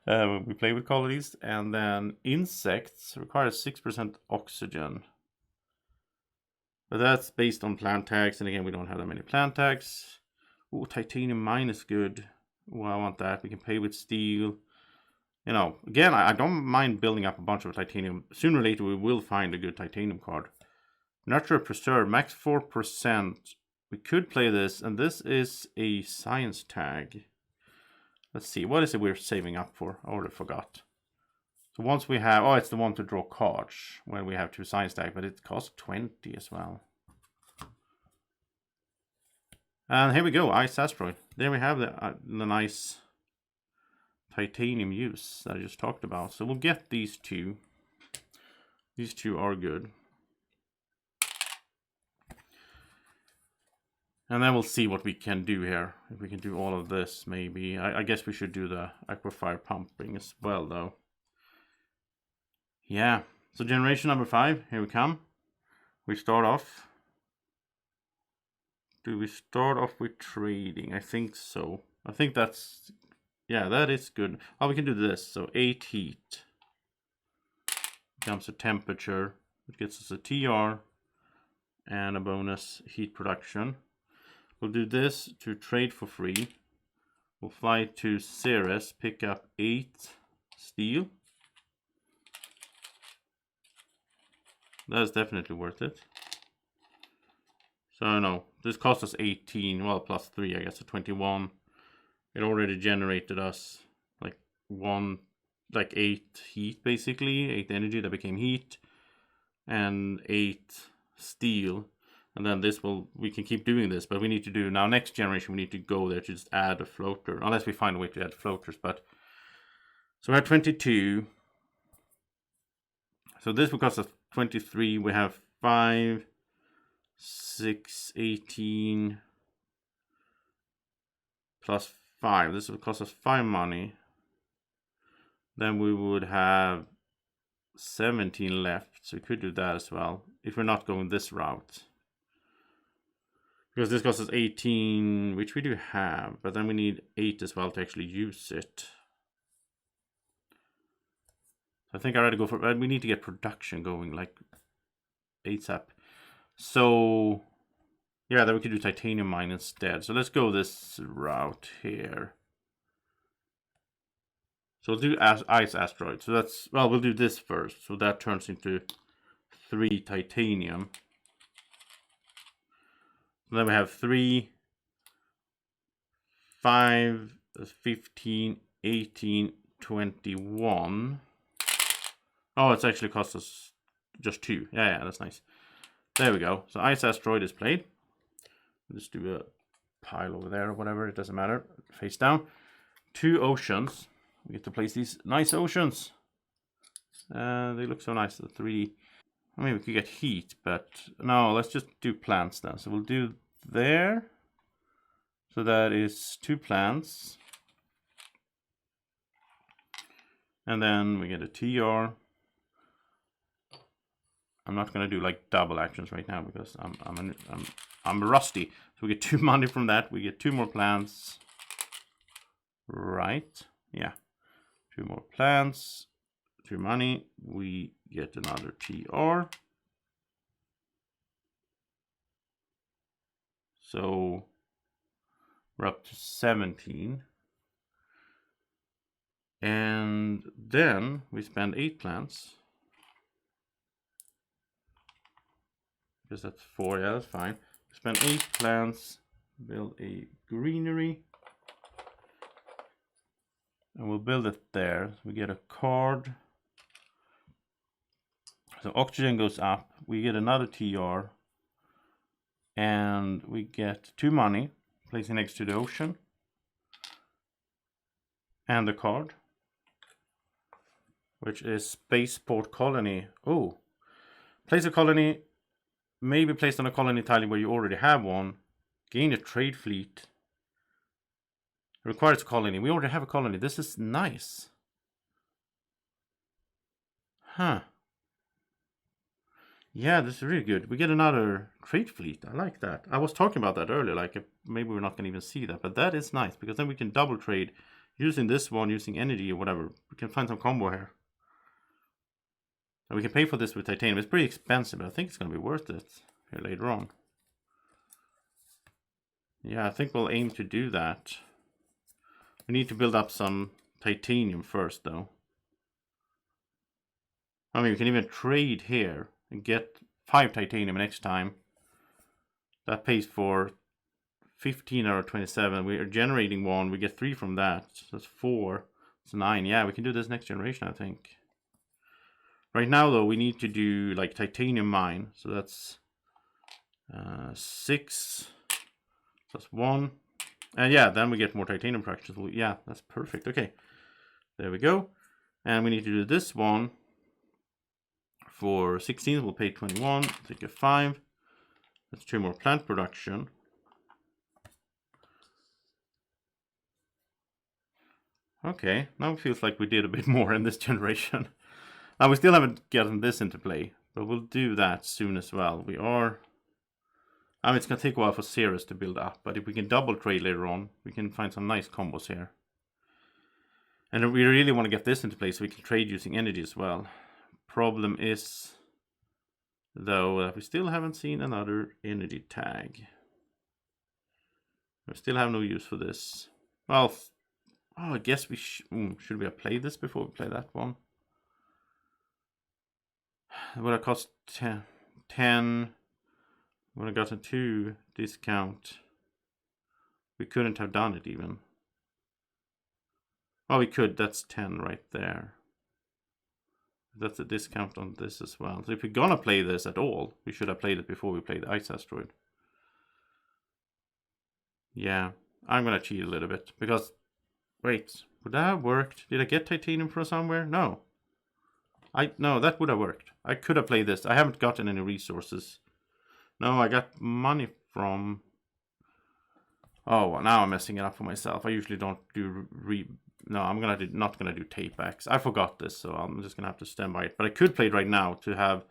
We play with colonies. And then insects require 6% oxygen. But that's based on plant tags. And again, we don't have that many plant tags. Oh, titanium mine is good. Oh, I want that. We can pay with steel. You know, again, I don't mind building up a bunch of titanium. Sooner or later, we will find a good titanium card. Nurture Preserve, max 4%. We could play this, and this is a science tag. Let's see, what is it we're saving up for? I already forgot. So once we have, oh, it's the one to draw cards when we have 2 science tags, but it costs 20 as well. And here we go, Ice Asteroid. There we have the nice titanium use that I just talked about. So we'll get these 2. These 2 are good. And then we'll see what we can do here. If we can do all of this, maybe. I guess we should do the aquifer pumping as well, though. Yeah. So generation number 5, here we come. We start off. Do we start off with trading? I think so. I think that's... Yeah, that is good. Oh, we can do this. So 8 heat. Becomes a temperature. It gets us a TR. And a bonus heat production. We'll do this to trade for free. We'll fly to Ceres, pick up 8 steel. That's definitely worth it. So no, this cost us 18, well, plus 3, I guess, so 21. It already generated us like 8 heat, basically, 8 energy that became heat, and 8 steel. And then this we can keep doing this, but we need to do, now next generation, we need to go there to just add a floater, unless we find a way to add floaters, but. So we're at 22. So this will cost us 23, we have 5, 6, 18, plus 5. This will cost us 5 money. Then we would have 17 left, so we could do that as well, if we're not going this route. Because this costs us 18, which we do have, but then we need 8 as well to actually use it. I think I'd rather go for, we need to get production going, like ASAP. So, yeah, then we could do titanium mine instead. So let's go this route here. So we'll do Ice Asteroid. So that's, well, we'll do this first. So that turns into 3 titanium. Then we have 3, 5, 15, 18, 21. Oh, it's actually cost us just 2. Yeah, that's nice. There we go. So Ice Asteroid is played. Just do a pile over there or whatever. It doesn't matter. Face down. 2 oceans. We get to place these nice oceans. They look so nice. The 3D. I mean, we could get heat, but no, let's just do plants then. So we'll do there. So that is 2 plants. And then we get a TR. I'm not gonna do like double actions right now because I'm rusty. So we get 2 money from that. We get 2 more plants. Right. Yeah. 2 more plants. 2 money. We get another TR. So we're up to 17. And then we spend 8 plants. Because that's 4, yeah, that's fine. Spend 8 plants, build a greenery. And we'll build it there. We get a card. So oxygen goes up. We get another TR. And we get 2 money, placing next to the ocean. And the card, which is Spaceport Colony. Oh, place a colony, maybe placed on a colony tile where you already have one. Gain a trade fleet. Requires a colony. We already have a colony. This is nice. Huh. Yeah, this is really good. We get another trade fleet. I like that. I was talking about that earlier. Like, maybe we're not going to even see that. But that is nice, because then we can double trade using this one, using energy or whatever. We can find some combo here. And we can pay for this with titanium. It's pretty expensive, but I think it's going to be worth it here later on. Yeah, I think we'll aim to do that. We need to build up some titanium first, though. I mean, we can even trade here and get 5 titanium next time. That pays for 15 out of 27. We are generating 1. We get 3 from that. So that's 4. It's 9. Yeah, we can do this next generation, I think. Right now, though, we need to do like titanium mine. So that's 6 plus 1. And yeah, then we get more titanium fractures. Well, yeah, that's perfect. Okay, there we go. And we need to do this one. For 16, we'll pay 21. Take a 5. That's 2 more plant production. Okay, now it feels like we did a bit more in this generation. Now we still haven't gotten this into play, but we'll do that soon as well. We are... I mean, it's going to take a while for Ceres to build up, but if we can double trade later on, we can find some nice combos here. And we really want to get this into play so we can trade using energy as well. Problem is, though, that we still haven't seen another energy tag. We still have no use for this. Well, oh, I guess we should we have played this before we play that one? It would have cost 10. Would have gotten 2 discount. We couldn't have done it even. Well, we could. That's 10 right there. That's a discount on this as well. So if we're gonna play this at all, we should have played it before we played the Ice Asteroid. Yeah, I'm gonna cheat a little bit because, wait, would that have worked? Did I get titanium from somewhere? No. No, that would have worked. I could have played this. I haven't gotten any resources. No, I got money from... Oh, well, now I'm messing it up for myself. I usually don't do No, I'm not gonna do tape backs. I forgot this, so I'm just gonna have to stand by it. But I could play it right now to have...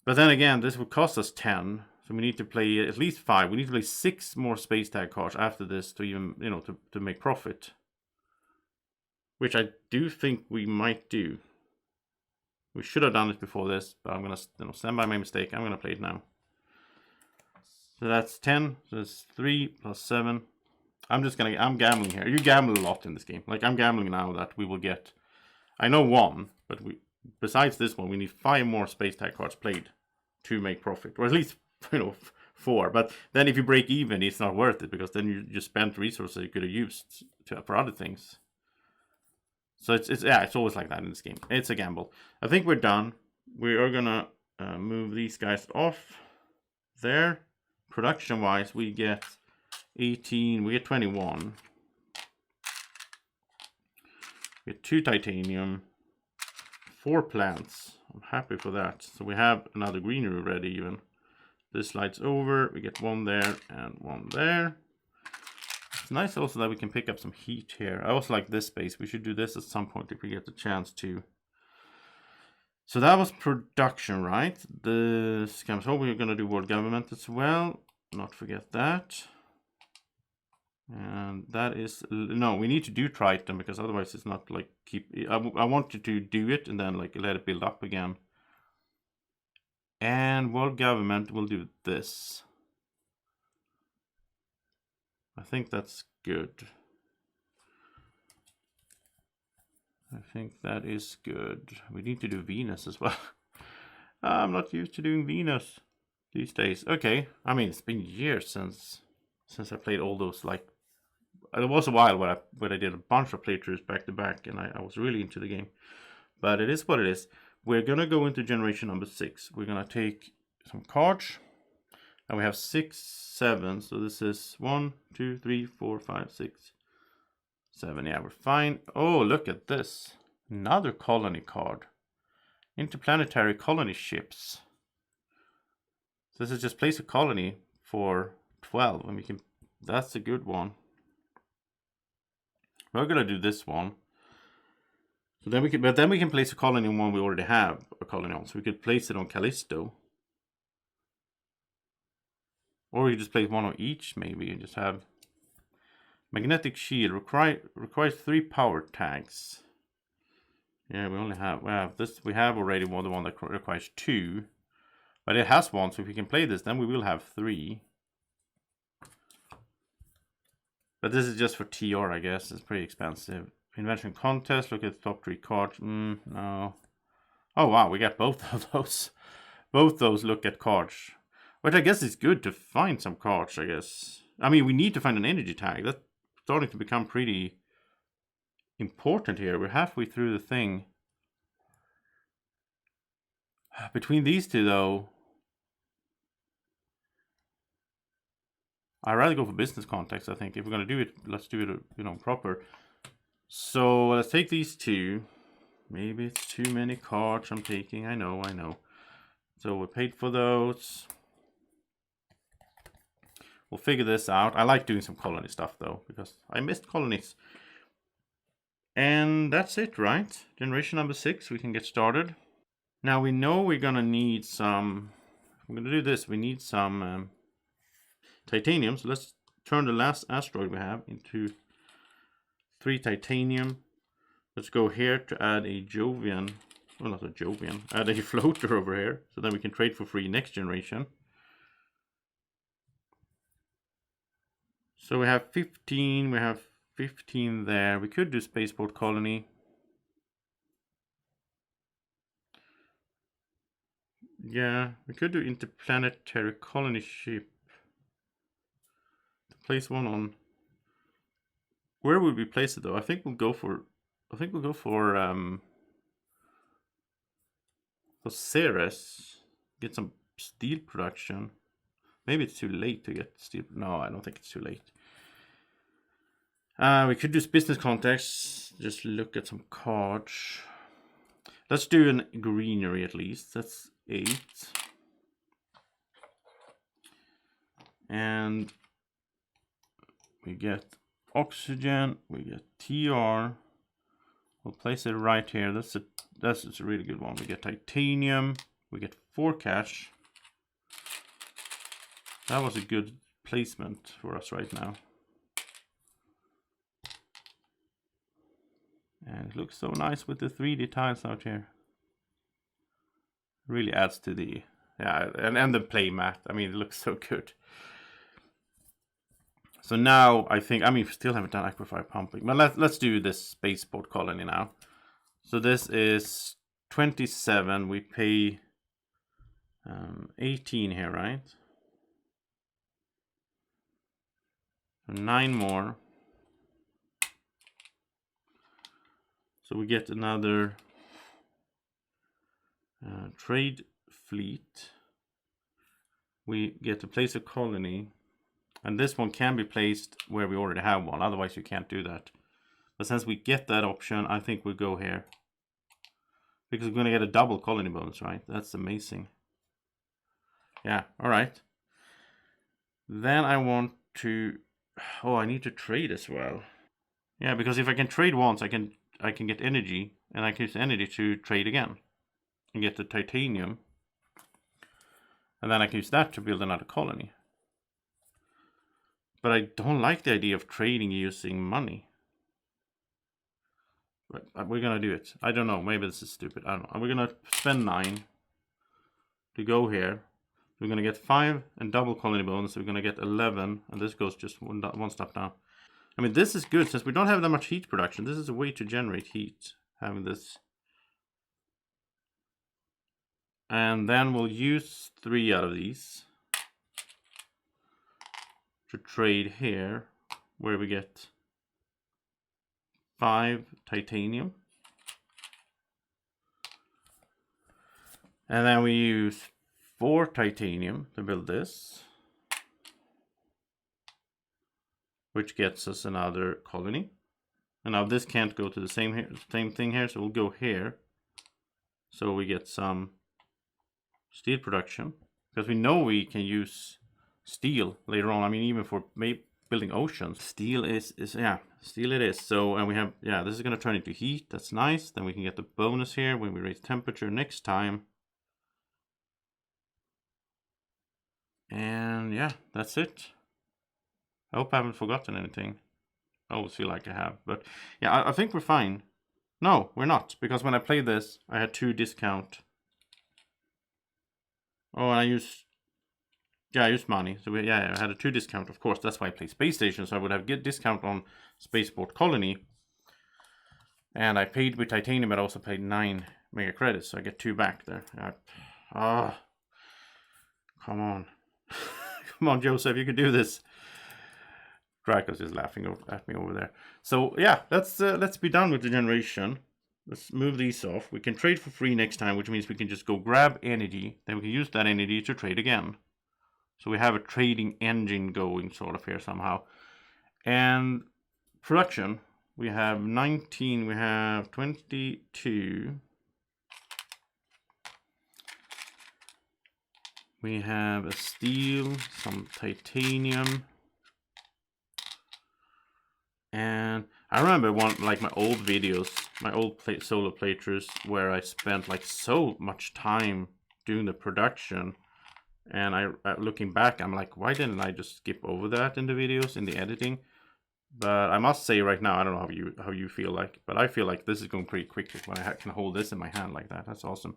But then again, this would cost us 10. So we need to play at least 5. We need to play 6 more space tag cards after this to even, you know, to make profit. Which I do think we might do. We should have done it before this, but I'm gonna stand by my mistake. I'm gonna play it now. So that's 10. So that's 3 plus 7. I'm gambling here. You gamble a lot in this game. Like, I'm gambling now that we will get... I know 1, but besides this one, we need 5 more space tag cards played to make profit. Or at least, 4. But then if you break even, it's not worth it, because then you just spent resources you could have used for other things. So it's always like that in this game. It's a gamble. I think we're done. We are gonna move these guys off there. Production-wise, we get 18. We get 21. We get 2 titanium, 4 plants. I'm happy for that. So we have another greenery ready even. This slides over. We get 1 there and 1 there. It's nice also that we can pick up some heat here. I also like this space. We should do this at some point if we get the chance to. So that was production, right? The scams. Oh, we're going to do world government as well. Not forget that. And that is... No, we need to do Triton, because otherwise it's not like... I wanted to do it and then like let it build up again. And world government will do this. I think that's good. I think that is good. We need to do Venus as well. I'm not used to doing Venus these days. Okay, I mean, it's been years since I played all those like It was a while when I did a bunch of playthroughs back to back, and I was really into the game. But it is what it is. We're gonna go into generation number 6. We're gonna take some cards, and we have 6, 7. So this is 1, 2, 3, 4, 5, 6, 7. Yeah, we're fine. Oh, look at this! Another colony card. Interplanetary colony ships. So this is just place a colony for 12, and we can. That's a good one. We're gonna do this one. So then we can, but then we can place a colony on one we already have a colony on. So we could place it on Callisto, or we could just place one on each, maybe, and just have magnetic shield. Requires 3 power tags. Yeah, we have this. We have already the one that requires 2, but it has 1. So if we can play this, then we will have 3. But this is just for TR, I guess. It's pretty expensive. Invention contest. Look at the top 3 cards. No. Oh wow, we got both of those. Both those look at cards, which I guess is good to find some cards. I guess. I mean, we need to find an energy tag. That's starting to become pretty important here. We're halfway through the thing. Between these two, though, I'd rather go for business context. I think if we're gonna do it, let's do it, proper. So let's take these 2. Maybe it's too many cards I'm taking. I know. So we paid for those. We'll figure this out. I like doing some colony stuff though, because I missed colonies. And that's it, right? Generation number 6, we can get started. Now we know we're gonna need some. I'm gonna do this. We need some titanium. So let's turn the last asteroid we have into 3 titanium. Let's go here to add a Jovian. Well, not a Jovian. Add a floater over here, so then we can trade for free next generation. So we have 15. We have 15 there. We could do spaceport colony. Yeah, we could do interplanetary colony ship. Place one on. Where would we place it though? I think we'll go for Ceres. Get some steel production. Maybe it's too late to get steel. No, I don't think it's too late. We could do business context. Just look at some cards. Let's do an greenery at least. That's 8. And we get oxygen. We get TR. We'll place it right here. That's a really good one. We get titanium. We get 4 cash. That was a good placement for us right now. And it looks so nice with the 3D tiles out here. Really adds to the, yeah, and the playmat. I mean, it looks so good. So now I think, I mean, we still haven't done aquifer pumping, but let's do this spaceport colony now. So this is 27. We pay 18 here, right? So 9 more. So we get another trade fleet. We get to place a colony. And this one can be placed where we already have one. Otherwise you can't do that. But since we get that option, I think we'll go here. Because we're going to get a double colony bonus, right? That's amazing. Yeah, alright. Then I want to... Oh, I need to trade as well. Yeah, because if I can trade once, I can get energy. And I can use energy to trade again. And get the titanium. And then I can use that to build another colony. But I don't like the idea of trading using money. But we're gonna do it. I don't know, maybe this is stupid. I don't know. We're gonna spend 9 to go here. We're gonna get 5 and double colony bonus. So we're gonna get 11, and this goes just one step down. I mean, this is good since we don't have that much heat production. This is a way to generate heat, having this. And then we'll use 3 out of these to trade here, where we get 5 titanium. And then we use 4 titanium to build this, which gets us another colony. And now this can't go to the same thing here, so we'll go here. So we get some steel production, because we know we can use steel later on. I mean, even for building oceans, steel is steel it is. So, and we have, this is going to turn into heat. That's nice. Then we can get the bonus here when we raise temperature next time. And yeah, that's it. I hope I haven't forgotten anything. I always feel like I have, but yeah, I think we're fine. No, we're not, because when I played this, I had 2 discount. Oh, and I used money. So I had a 2 discount. Of course, that's why I play Space Station. So I would have get discount on Spaceport Colony. And I paid with titanium, but I also paid 9 mega credits. So I get 2 back there. Come on. Come on, Joseph, you can do this. Draco's is laughing at me over there. So yeah, let's be done with the generation. Let's move these off. We can trade for free next time, which means we can just go grab energy. Then we can use that energy to trade again. So we have a trading engine going sort of here somehow. And production, we have 19, we have 22. We have a steel, some titanium. And I remember like my old videos, my old solo playthroughs, where I spent like so much time doing the production. And looking back, I'm like, why didn't I just skip over that in the videos, in the editing? But I must say right now, I don't know how you feel like, but I feel like this is going pretty quickly when I can hold this in my hand like that. That's awesome.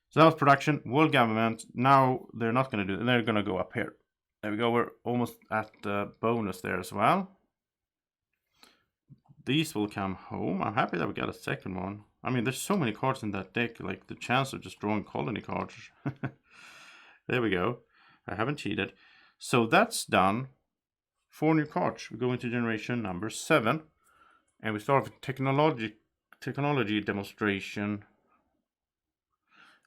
So that was production. World government. Now they're not going to do it. They're going to go up here. There we go. We're almost at the bonus there as well. These will come home. I'm happy that we got a second one. I mean, there's so many cards in that deck. Like the chance of just drawing colony cards. There we go. I haven't cheated. So that's done. 4 new cards. We go into generation number 7. And we start with technology demonstration.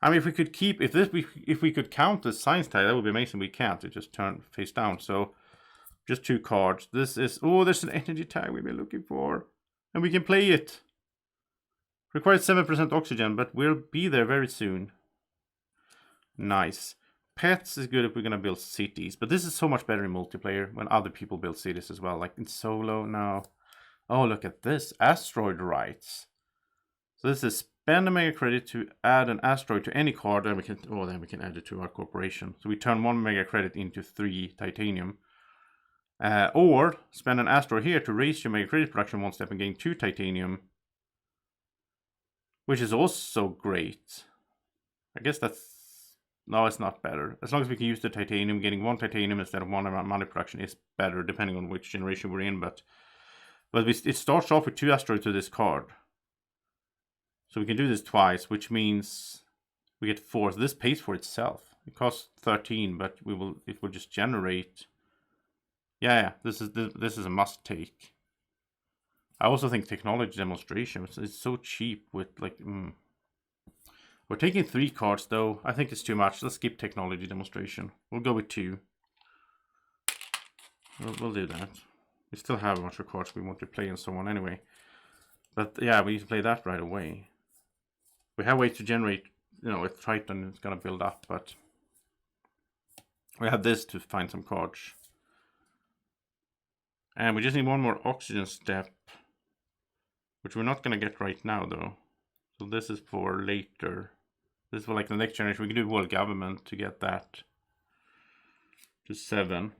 I mean, if we could keep, if we could count the science tag, that would be amazing. We can't. It just turned face down. So just 2 cards. This is, there's an energy tag we've been looking for. And we can play it. Requires 7% oxygen, but we'll be there very soon. Nice. Pets is good if we're going to build cities, but this is so much better in multiplayer when other people build cities as well. Like in solo now. Oh, look at this. Asteroid rights. So this is spend a mega credit to add an asteroid to any card, and we can add it to our corporation. So we turn 1 mega credit into 3 titanium. Or spend an asteroid here to raise your mega credit production 1 step and gain 2 titanium. Which is also great. I guess that's... No, it's not better. As long as we can use the titanium, getting 1 titanium instead of 1 money production is better, depending on which generation we're in. But it starts off with 2 asteroids to this card. So we can do this twice, which means we get 4. So this pays for itself. It costs 13, but it will just generate. Yeah. This is a must take. I also think technology demonstration is so cheap with like. We're taking 3 cards though. I think it's too much. Let's skip technology demonstration. We'll go with 2. We'll do that. We still have a bunch of cards we want to play and so on anyway. But yeah, we need to play that right away. We have ways to generate, with Triton it's gonna build up, but we have this to find some cards. And we just need 1 more oxygen step, which we're not gonna get right now though. So this is for later. This is for like the next generation. We can do world government to get that to 7.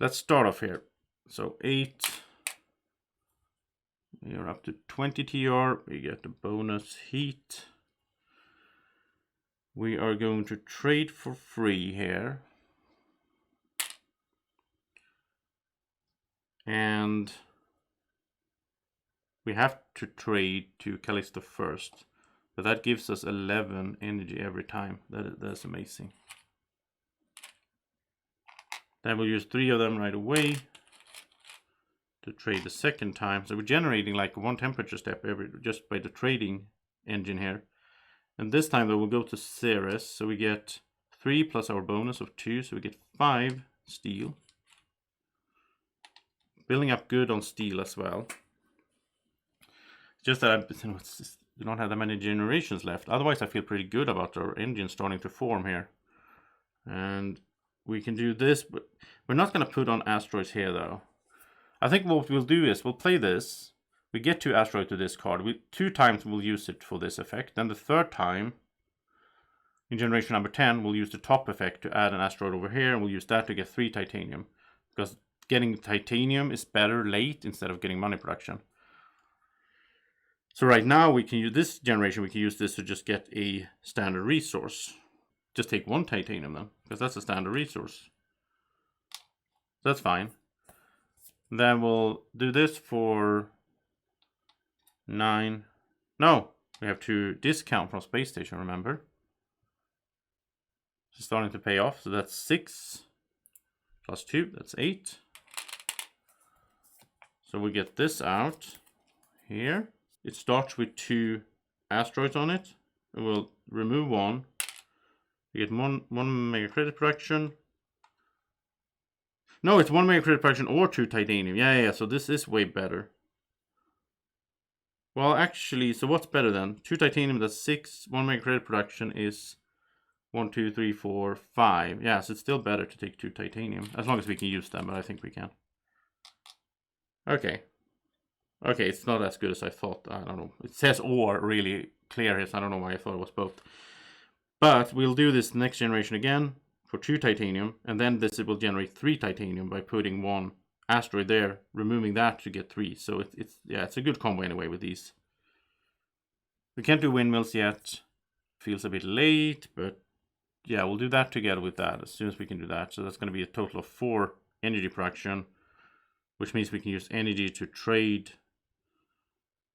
Let's start off here. So 8. You're up to 20 TR. We get the bonus heat. We are going to trade for free here. And we have to trade to Callisto first. But that gives us 11 energy every time. That's amazing. Then we'll use 3 of them right away. to trade the second time. So we're generating like 1 temperature step just by the trading engine here. And this time though we'll go to Ceres, so we get 3 plus our bonus of 2, so we get 5 steel. Building up good on steel as well. Just that we don't have that many generations left. Otherwise I feel pretty good about our engine starting to form here. And we can do this, but we're not going to put on asteroids here though. I think what we'll do is we'll play this. We get 2 asteroids to this card. 2 times we'll use it for this effect. Then the third time, in generation number 10, we'll use the top effect to add an asteroid over here. And we'll use that to get 3 titanium. Because getting titanium is better late instead of getting money production. So right now we can use this generation. We can use this to just get a standard resource. Just take 1 titanium then, because that's a standard resource. That's fine. Then we'll do this for 9. No, we have to discount from space station, remember? It's starting to pay off. So that's 6 plus 2, that's 8. So we get this out here. It starts with 2 asteroids on it. And we'll remove 1. We get 1 mega credit production. No, it's 1 mega credit production or 2 titanium. Yeah, so this is way better. Well, actually, so what's better then? 2 titanium, that's 6. 1 mega credit production is 1, 2, 3, 4, 5. Yeah, so it's still better to take 2 titanium. As long as we can use them, but I think we can. Okay. Okay, it's not as good as I thought. I don't know. It says or really clear here, so I don't know why I thought it was both. But we'll do this next generation again for 2 titanium, and then this will generate 3 titanium by putting 1 asteroid there, removing that to get 3. So it's a good combo anyway with these. We can't do windmills yet. Feels a bit late, but yeah, we'll do that together with that as soon as we can do that. So that's going to be a total of 4 energy production, which means we can use energy to trade.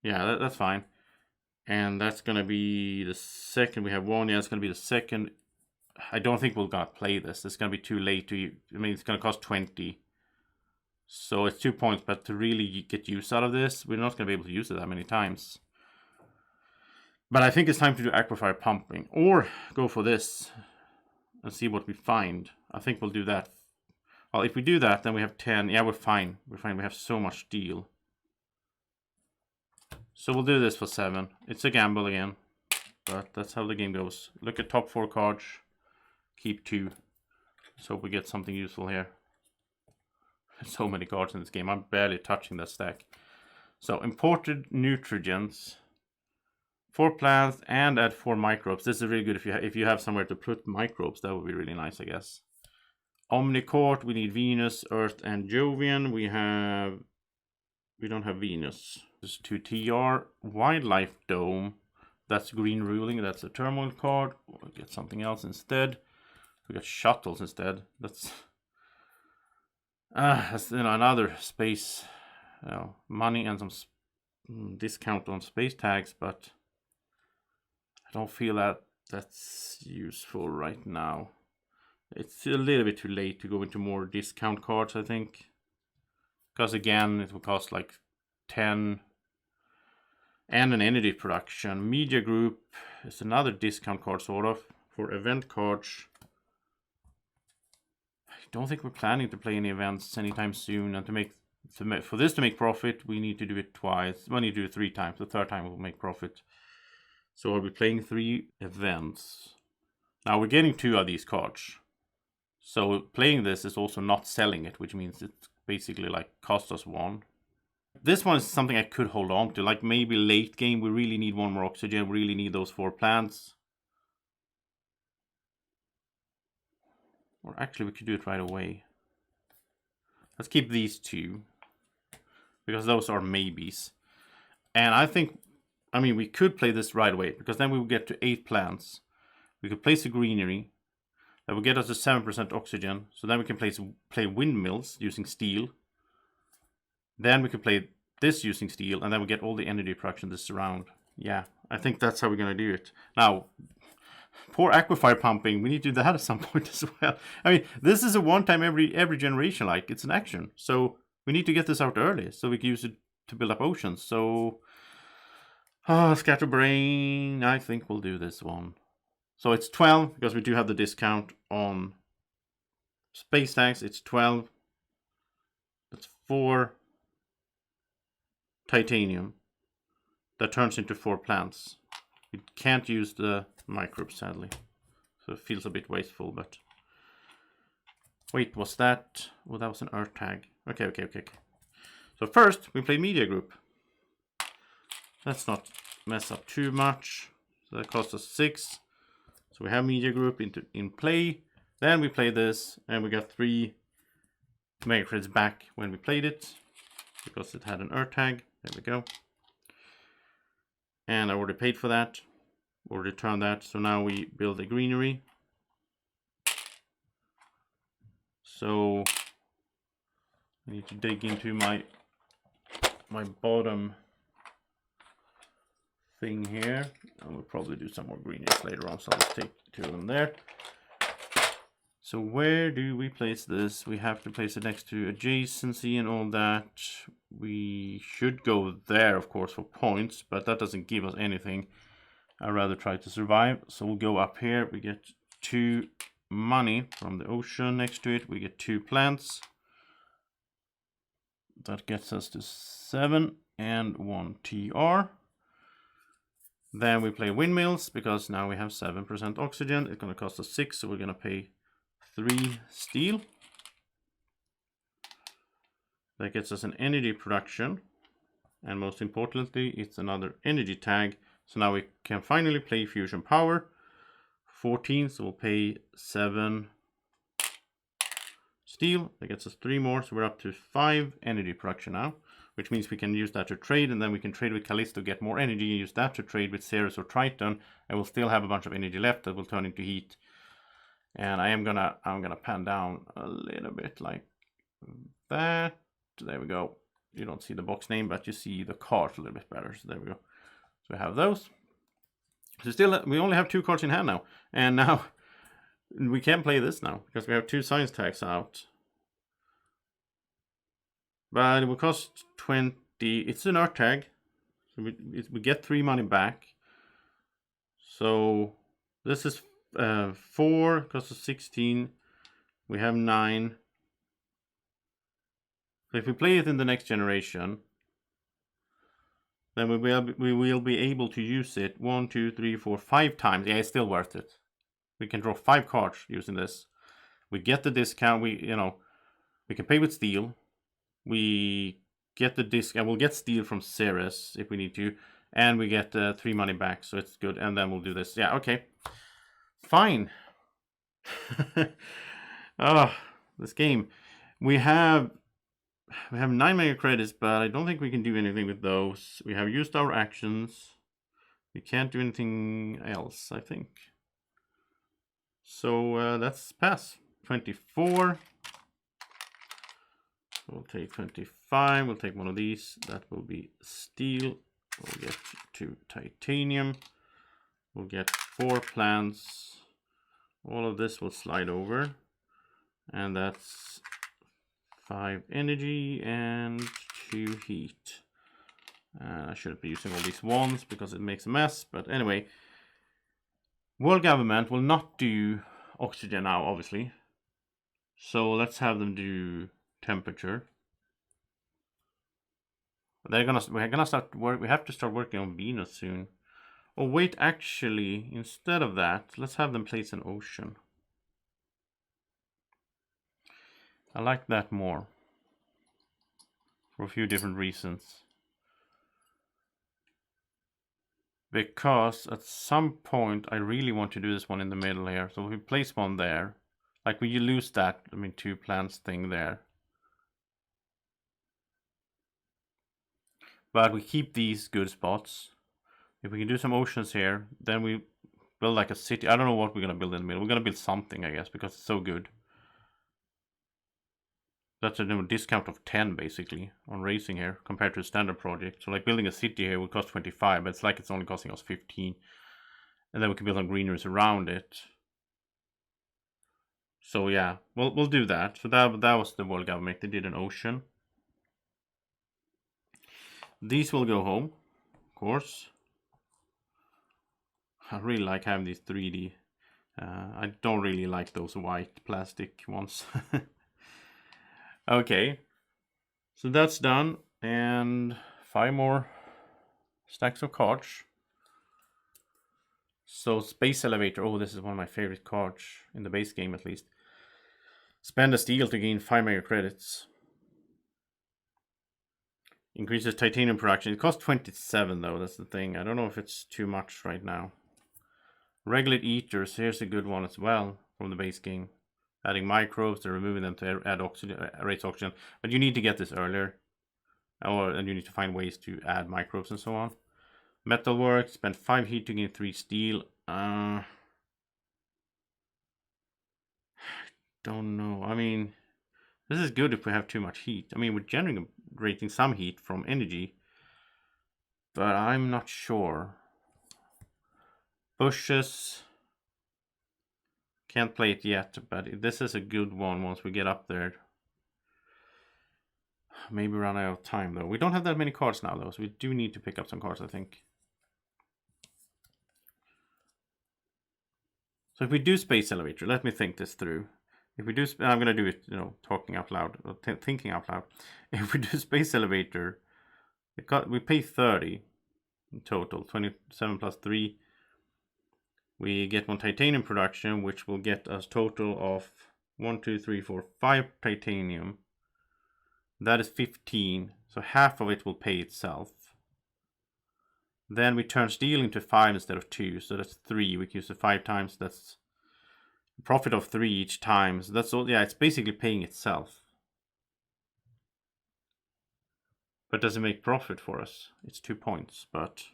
Yeah, that's fine. And that's going to be the second. We have 1. Yeah, it's going to be the second. I don't think we're going to play this. It's going to be too late to... I mean, it's going to cost 20. So it's 2 points. But to really get use out of this, we're not going to be able to use it that many times. But I think it's time to do aquifer pumping. Or go for this and see what we find. I think we'll do that. Well, if we do that, then we have 10. Yeah, we're fine. We're fine. We have so much steel. So we'll do this for 7. It's a gamble again, but that's how the game goes. Look at top 4 cards, keep 2. Let's hope we get something useful here. There's so many cards in this game. I'm barely touching that stack. So imported nutrients, 4 plants, and add 4 microbes. This is really good if you have somewhere to put microbes. That would be really nice, I guess. Omnicourt. We need Venus, Earth, and Jovian. We don't have Venus. 2 TR, Wildlife Dome, that's green ruling, that's a Turmoil card. We'll get something else instead. We got shuttles instead. That's another space, money and some discount on space tags, but I don't feel that that's useful right now. It's a little bit too late to go into more discount cards, I think, because again it will cost like 10. And an energy production. Media group is another discount card, sort of, for event cards. I don't think we're planning to play any events anytime soon. And for this to make profit, we need to do it twice. We need to do it 3 times. The third time we'll make profit. So we'll be playing 3 events. Now we're getting 2 of these cards. So playing this is also not selling it, which means it basically like cost us 1. This one is something I could hold on to. Like maybe late game, we really need 1 more oxygen. We really need those 4 plants. Or actually, we could do it right away. Let's keep these 2. Because those are maybes. And I think, we could play this right away. Because then we will get to 8 plants. We could place a greenery. That will get us to 7% oxygen. So then we can play windmills using steel. Then we can play this using steel, and then we get all the energy production this round. Yeah, I think that's how we're going to do it. Now, poor aquifer pumping, we need to do that at some point as well. This is a one-time every generation, like, it's an action. So We need to get this out early so we can use it to build up oceans. So, Scatterbrain, I think we'll do this one. So it's 12 because we do have the discount on space tags. It's 12. That's 4 titanium. That turns into 4 plants. We can't use the microbes, sadly. So it feels a bit wasteful, but... Wait, was that... Well, that was an earth tag. Okay. So first, we play media group. Let's not mess up too much. So that cost us 6. So we have media group in play. Then we play this, and we got 3 mega credits back when we played it. Because it had an earth tag. There we go. And I already paid for that. Already turned that. So now we build a greenery. So I need to dig into my bottom thing here. And we'll probably do some more greeneries later on. So I'll just take 2 of them there. So where do we place this? We have to place it next to adjacency and all that. We should go there, of course, for points, but that doesn't give us anything. I'd rather try to survive. So we'll go up here. We get 2 money from the ocean next to it. We get 2 plants. That gets us to 7 and 1 TR. Then we play windmills because now we have 7% oxygen. It's going to cost us 6, so we're going to pay 3 steel. That gets us an energy production. And most importantly, it's another energy tag. So now we can finally play fusion power. 14, so we'll pay 7 steel. That gets us 3 more, so we're up to 5 energy production now. Which means we can use that to trade, and then we can trade with Callisto, get more energy, use that to trade with Ceres or Triton, and we'll still have a bunch of energy left that will turn into heat. And I'm gonna pan down a little bit like that. There we go. You don't see the box name, but you see the cards a little bit better. So there we go. So we have those. So still, we only have 2 cards in hand now, and now we can't play this now because we have 2 science tags out. But it will cost 20. It's an earth tag, so we get 3 money back. So this is 4, cost us 16. We have 9. So if we play it in the next generation, then we will be able to use it 1, 2, 3, 4, 5 times. Yeah, it's still worth it. We can draw 5 cards using this. We get the discount. We can pay with steel. We get the discount. We'll get steel from Ceres if we need to, and we get 3 money back. So it's good. And then we'll do this. Yeah, okay, fine. This game. We have 9 mega credits, but I don't think we can do anything with those. We have used our actions. We can't do anything else, I think. So let's pass. 24. We'll take 25. We'll take one of these. That will be steel. We'll get 2 titanium. We'll get 4 plants. All of this will slide over. And that's 5 energy and 2 heat. I shouldn't be using all these ones because it makes a mess. But anyway, world government will not do oxygen now, obviously. So let's have them do temperature. We're gonna start work. We have to start working on Venus soon. Oh wait, actually, instead of that, let's have them place an ocean. I like that more for a few different reasons. Because at some point I really want to do this one in the middle here. So if we place one there, like we lose that, 2 plants thing there. But we keep these good spots. If we can do some oceans here, then we build like a city. I don't know what we're going to build in the middle. We're going to build something, I guess, because it's so good. That's a discount of 10, basically, on racing here, compared to a standard project. So like building a city here would cost 25, but it's like it's only costing us 15. And then we can build some greeneries around it. So yeah, we'll do that. So that was the world government. They did an ocean. These will go home, of course. I really like having these 3D. I don't really like those white plastic ones. Okay, so that's done, and 5 more stacks of cards. So Space Elevator, oh, this is one of my favorite cards, in the base game at least. Spend a steel to gain 5 mega credits. Increases titanium production. It costs 27 though, that's the thing. I don't know if it's too much right now. Regulate Eaters, here's a good one as well from the base game. Adding microbes, and removing them to add oxygen, raise oxygen. But you need to get this earlier. And you need to find ways to add microbes and so on. Metalwork, spend 5 heat to gain 3 steel. Don't know. I mean, this is good if we have too much heat. I mean, we're generating some heat from energy, but I'm not sure. Bushes. Can't play it yet, but this is a good one once we get up there. Maybe run out of time though. We don't have that many cards now though, so we do need to pick up some cards, I think. So if we do Space Elevator, let me think this through. If we do, I'm going to do it, talking out loud, or thinking out loud. If we do Space Elevator, we pay 30 in total, 27 plus 3. We get 1 titanium production, which will get us total of 1, 2, 3, 4, 5 titanium. That is 15, so half of it will pay itself. Then we turn steel into 5 instead of 2, so that's 3. We can use it 5 times. That's a profit of 3 each time. So that's all. Yeah, it's basically paying itself. But does it make profit for us? It's 2 points, but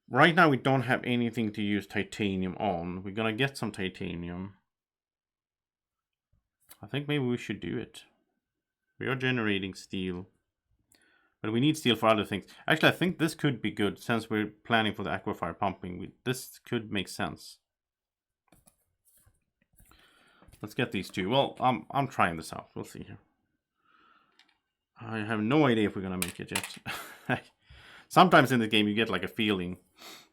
right now we don't have anything to use titanium on. We're gonna get some titanium. I think maybe we should do it. We are generating steel. But we need steel for other things. Actually, I think this could be good since we're planning for the aquafire pumping. This could make sense. Let's get these 2. Well, I'm trying this out. We'll see here. I have no idea if we're gonna make it yet. Sometimes in the game you get like a feeling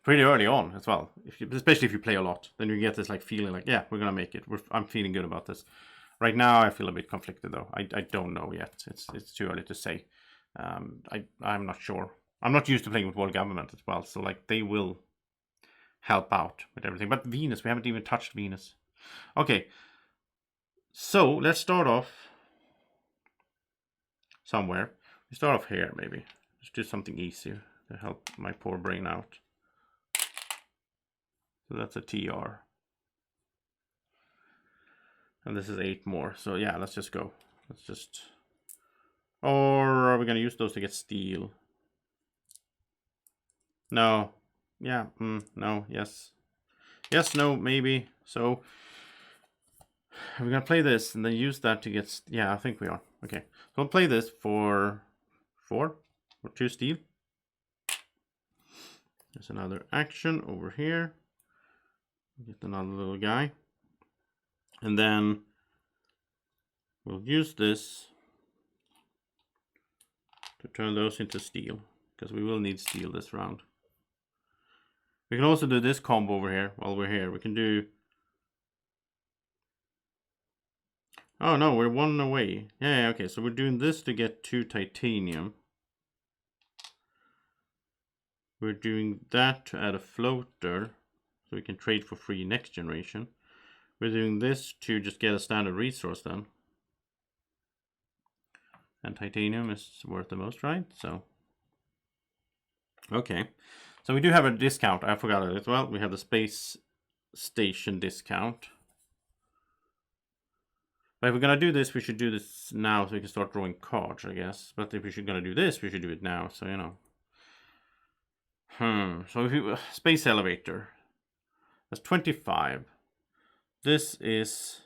pretty early on as well. Especially if you play a lot, then you get this like feeling like, yeah, we're gonna make it. I'm feeling good about this. Right now I feel a bit conflicted though. I don't know yet. It's too early to say. I'm not sure. I'm not used to playing with world government as well, so like they will help out with everything. But Venus, we haven't even touched Venus. Okay, so let's start off somewhere. We start off here maybe. Let's do something easy to help my poor brain out. So that's a TR. And this is 8 more. So yeah, let's just go. Let's just... Or are we going to use those to get steel? No. Yeah. No. Yes. Yes. No. Maybe. So we're going to play this and then use that to get... Yeah, I think we are. Okay. So I'll play this for 4 or 2 steel. There's another action over here. Get another little guy. And then we'll use this to turn those into steel, because we will need steel this round. We can also do this combo over here while we're here. We can do... Oh no, we're 1 away. Yeah, okay, so we're doing this to get 2 titanium. We're doing that to add a floater, so we can trade for free next generation. We're doing this to just get a standard resource then. And titanium is worth the most, right? So, okay. So we do have a discount. I forgot it as well. We have the space station discount. But if we're going to do this, we should do this now so we can start drawing cards, I guess. But if we're going to do this, we should do it now. So, you know. So if you... Space elevator. That's 25. This is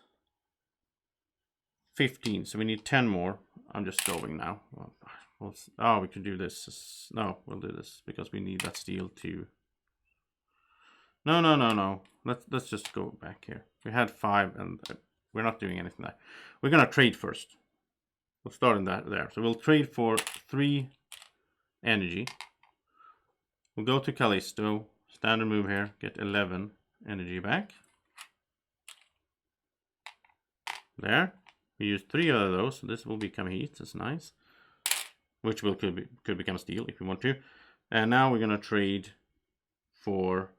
15. So we need 10 more. I'm just going now. Oh, we can do this. No, we'll do this because we need that steel to... No. Let's just go back here. We had 5 and we're not doing anything there. We're going to trade first. We'll start in that there. So we'll trade for 3 energy. We'll go to Callisto, standard move here, get 11 energy back. There. We use 3 of those, so this will become heat. That's nice. Which could become steel if you want to. And now we're gonna trade for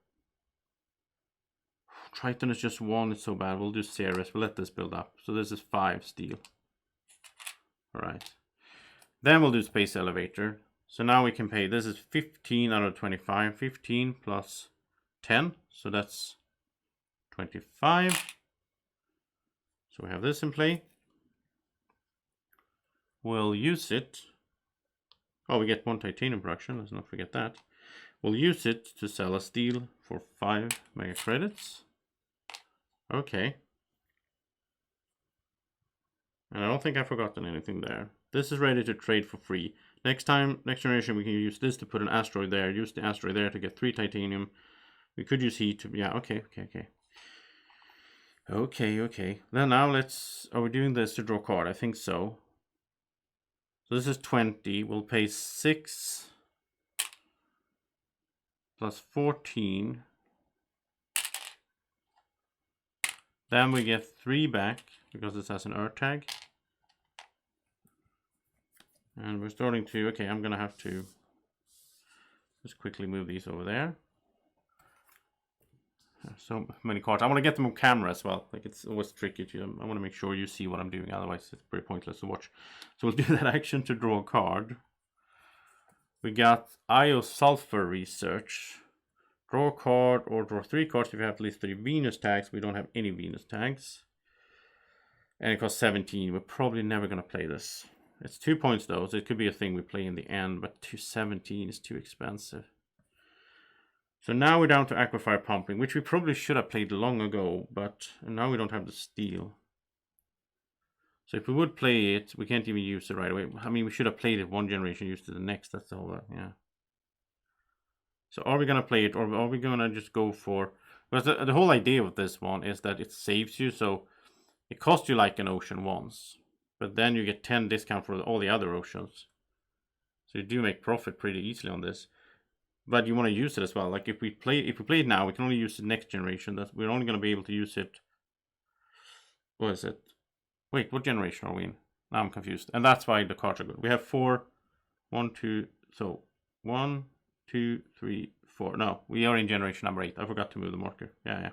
Triton is just 1, it's so bad. We'll do Ceres. We'll let this build up. So this is 5 steel. Alright. Then we'll do Space Elevator. So now we can pay, this is 15 out of 25. 15 plus 10. So that's 25. So we have this in play. We'll use it. Oh, we get 1 titanium production. Let's not forget that. We'll use it to sell a steel for 5 mega credits. Okay. And I don't think I've forgotten anything there. This is ready to trade for free. Next generation, we can use this to put an asteroid there. Use the asteroid there to get 3 titanium. We could use heat to, yeah, okay. Then now are we doing this to draw a card? I think so. So this is 20. We'll pay 6 plus 14. Then we get 3 back because this has an Earth tag. And we're starting to, okay, I'm gonna have to just quickly move these over there. So many cards. I want to get them on camera as well. Like, it's always tricky to, I want to make sure you see what I'm doing, otherwise it's pretty pointless to watch. So we'll do that action to draw a card. We got Io Sulfur Research. Draw a card or draw 3 cards if you have at least 3 Venus tags. We don't have any Venus tags. And it costs 17. We're probably never going to play this. It's 2 points though, so it could be a thing we play in the end, but 217 is too expensive. So now we're down to Aquafire Pumping, which we probably should have played long ago, but now we don't have the steel. So if we would play it, we can't even use it right away. I mean, we should have played it 1 generation, used to the next, that's the whole, yeah. So are we going to play it, or are we going to just go for... Because the whole idea of this one is that it saves you, so it costs you like an ocean once. But then you get 10 discount for all the other oceans. So you do make profit pretty easily on this. But you want to use it as well. Like if we play it now, we can only use it next generation. That we're only going to be able to use it... What is it? Wait, what generation are we in? Now I'm confused. And that's why the cards are good. We have 4... 1, 2... So, 1... 2, 3, 4. No, we are in generation number 8. I forgot to move the marker. Yeah.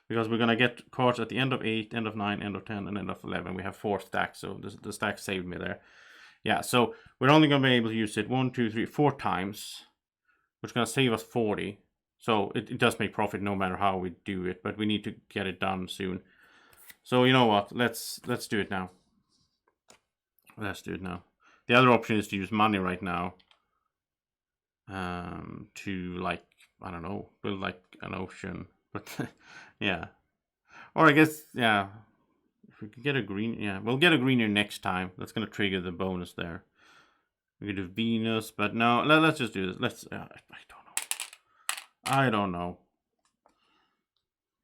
Because we're going to get cards at the end of 8, end of 9, end of 10, and end of 11. We have 4 stacks, so the stack saved me there. Yeah, so we're only going to be able to use it 1, 2, 3, 4 times, which is going to save us 40. So it does make profit no matter how we do it, but we need to get it done soon. So you know what? Let's do it now. Let's do it now. The other option is to use money right now. To, like, I don't know, build like an ocean, but yeah, or I guess, yeah, if we could get a green, yeah, we'll get a greener next time. That's gonna trigger the bonus there. We could do Venus, but no, let's just do this. I don't know.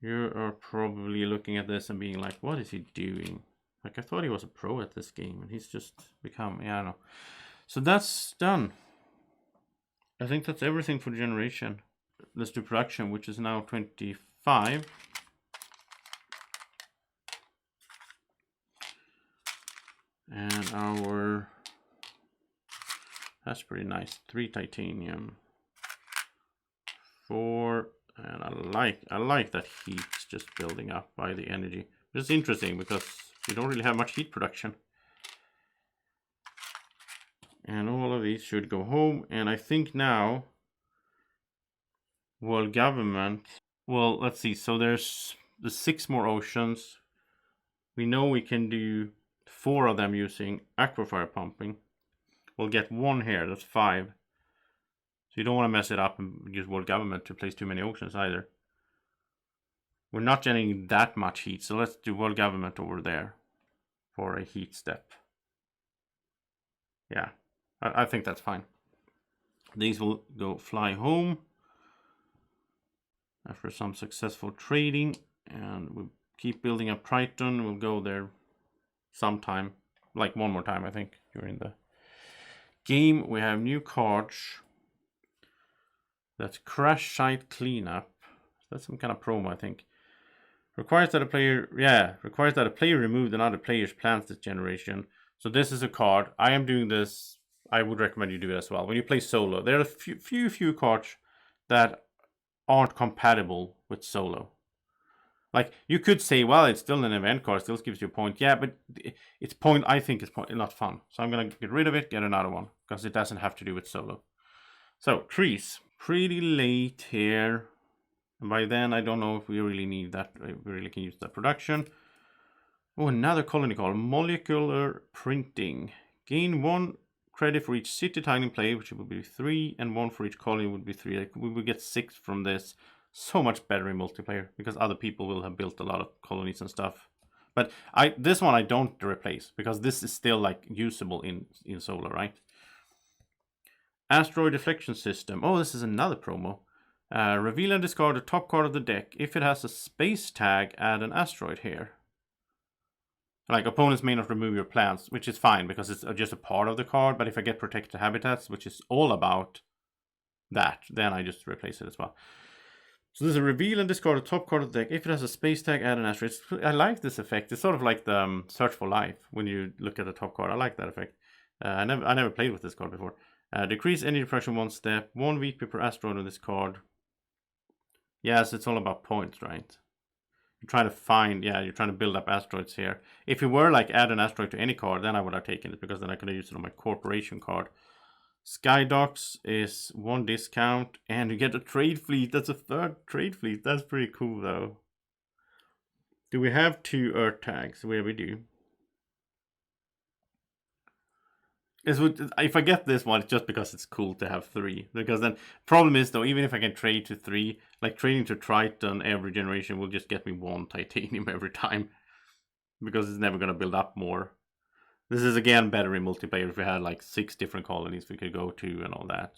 You are probably looking at this and being like, what is he doing? Like, I thought he was a pro at this game, and he's just become, yeah, I don't know. So that's done. I think that's everything for generation. Let's do production, which is now 25. And our... That's pretty nice. 3 titanium. 4... And I like that heat's just building up by the energy. It's interesting because we don't really have much heat production. And all of these should go home. And I think now, world government, well, let's see. So there's the 6 more oceans. We know we can do 4 of them using aquafire pumping. We'll get 1 here, that's 5. So you don't want to mess it up and use world government to place too many oceans either. We're not generating that much heat, so let's do world government over there for a heat step. Yeah. I think that's fine. These will go fly home after some successful trading, and we'll keep building up Triton. We'll go there sometime like one more time, I think, during the game. We have new cards. That's Crash Site Cleanup. That's some kind of promo, I think. Requires that a player remove another player's plants this generation. So this is a card. I am doing this. I would recommend you do it as well. When you play solo, there are a few cards that aren't compatible with solo. Like, you could say, well, it's still an event card, still gives you a point. Yeah, but it's point, I think it's not fun. So I'm going to get rid of it, get another one, because it doesn't have to do with solo. So, trees. Pretty late here. And by then, I don't know if we really need that. We really can use that production. Oh, another colony call. Molecular Printing. Gain 1 credit for each city tile in play, which would be 3, and 1 for each colony would be 3. Like, we would get 6 from this. So much better in multiplayer, because other people will have built a lot of colonies and stuff. But this one I don't replace, because this is still like usable in solo, right? Asteroid Deflection System. Oh, this is another promo. Reveal and discard the top card of the deck. If it has a space tag, add an asteroid here. Like, opponents may not remove your plants, which is fine because it's just a part of the card. But if I get Protected Habitats, which is all about that, then I just replace it as well. So there's a reveal and discard the top card of the deck. If it has a space tag, add an asteroid. I like this effect. It's sort of like the Search for Life when you look at the top card. I like that effect. I never played with this card before. Decrease energy pressure 1 step. 1 VP per asteroid on this card. Yes, it's all about points, right? You're trying to find, you're trying to build up asteroids here. If you were like add an asteroid to any card, then I would have taken it, because then I could have used it on my corporation card. Skydocks is 1 discount, and you get a trade fleet. That's a 3rd trade fleet. That's pretty cool, though. Do we have 2 Earth tags? Where we do. If I get this one, it's just because it's cool to have 3. Because then, problem is though, even if I can trade to 3, like trading to Triton every generation will just get me 1 titanium every time. Because it's never going to build up more. This is again better in multiplayer if we had like 6 different colonies we could go to and all that.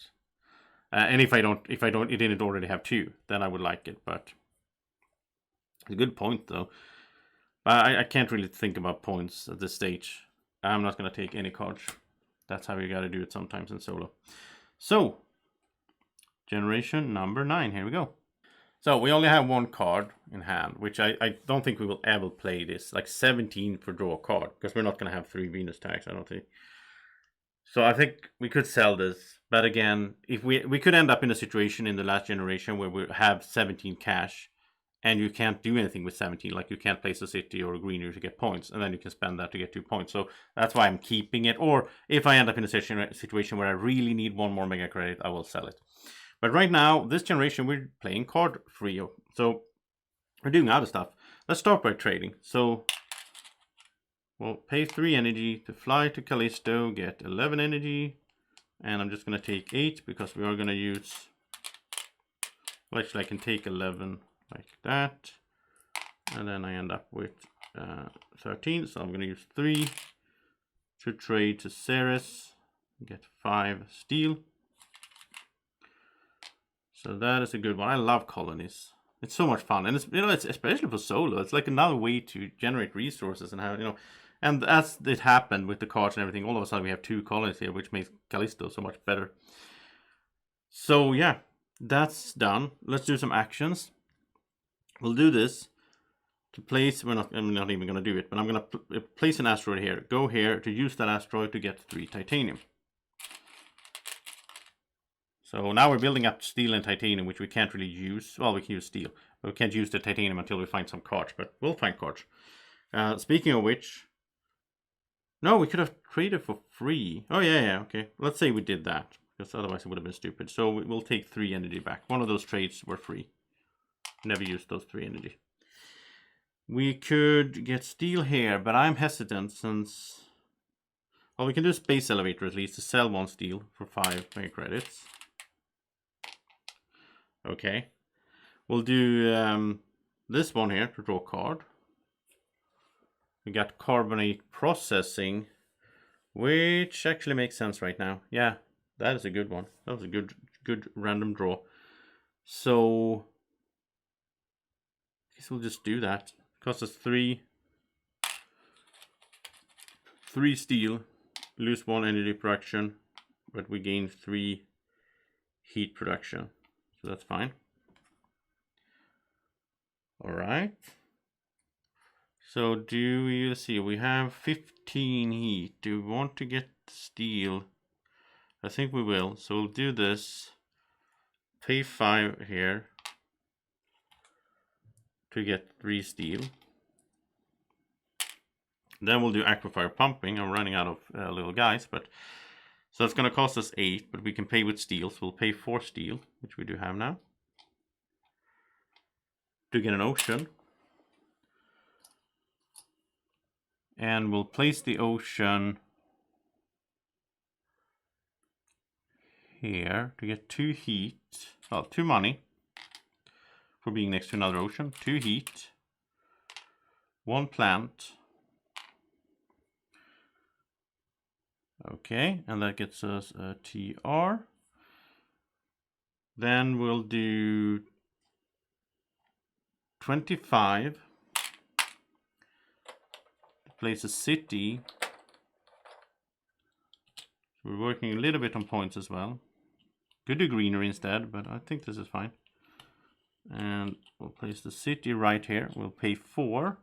And if it didn't already have 2, then I would like it, but it's a good point though. But I can't really think about points at this stage. I'm not going to take any cards. That's how you got to do it sometimes in solo. So, generation number 9. Here we go. So, we only have 1 card in hand, which I don't think we will ever play this. Like 17 for draw a card, because we're not going to have 3 Venus tags, I don't think. So, I think we could sell this. But again, if we could end up in a situation in the last generation where we have 17 cash, and you can't do anything with 17, like you can't place a city or a greenery to get points, and then you can spend that to get 2 points. So that's why I'm keeping it. Or if I end up in a situation where I really need 1 more mega credit, I will sell it. But right now, this generation, we're playing card free. So we're doing other stuff. Let's start by trading. So we'll pay 3 energy to fly to Callisto, get 11 energy. And I'm just going to take 8 because we are going to use... Well, actually, I can take 11 like that. And then I end up with 13. So I'm going to use 3 to trade to Ceres. Get 5 steel. So that is a good one. I love colonies. It's so much fun. And it's, it's especially for solo. It's like another way to generate resources and have, and as it happened with the cards and everything, all of a sudden we have 2 colonies here, which makes Callisto so much better. So yeah, that's done. Let's do some actions. We'll do this to place, I'm not even going to do it, but I'm going to place an asteroid here. Go here to use that asteroid to get 3 titanium. So now we're building up steel and titanium, which we can't really use. Well, we can use steel, but we can't use the titanium until we find some cards, but we'll find cards. Speaking of which, no, we could have traded for free. Oh, yeah, okay. Let's say we did that, because otherwise it would have been stupid. So we'll take 3 energy back. One of those trades were free. Never used those 3 energy. We could get steel here, but I'm hesitant since... Well, we can do space elevator at least to sell 1 steel for 5 mega credits. Okay. We'll do this one here to draw a card. We got carbonate processing, which actually makes sense right now. Yeah, that is a good one. That was a good random draw. So I guess we'll just do that. Costs us 3 3 steel, lose 1 energy production, but we gain 3 heat production. So that's fine. Alright. So do we see, we have 15 heat. Do we want to get steel? I think we will. So we'll do this. Pay 5 here to get 3 steel. Then we'll do aquifer pumping. I'm running out of little guys, but so it's going to cost us 8, but we can pay with steel. So we'll pay 4 steel, which we do have now, to get an ocean. And we'll place the ocean here to get 2 heat. Well, 2 money for being next to another ocean. 2 heat. 1 plant. Okay, and that gets us a TR. Then we'll do 25. Place a city. We're working a little bit on points as well. Could do greenery instead, but I think this is fine. And we'll place the city right here. We'll pay 4.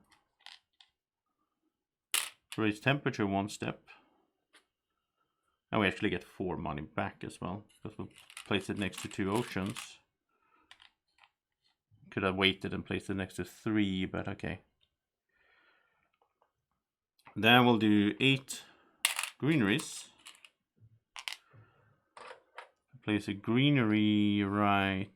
Raise temperature 1 step. And we actually get 4 money back as well, because we'll place it next to 2 oceans. Could have waited and placed it next to 3, but okay. Then we'll do 8 greeneries. Place a greenery right.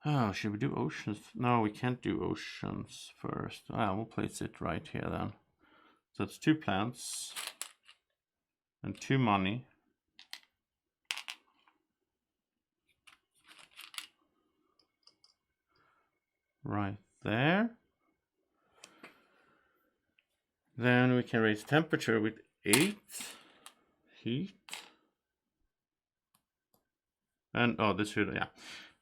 Oh, should we do oceans? No, we can't do oceans first. We'll place it right here then. So it's 2 plants and 2 money. Right there. Then we can raise temperature with 8 heat. And this should, yeah.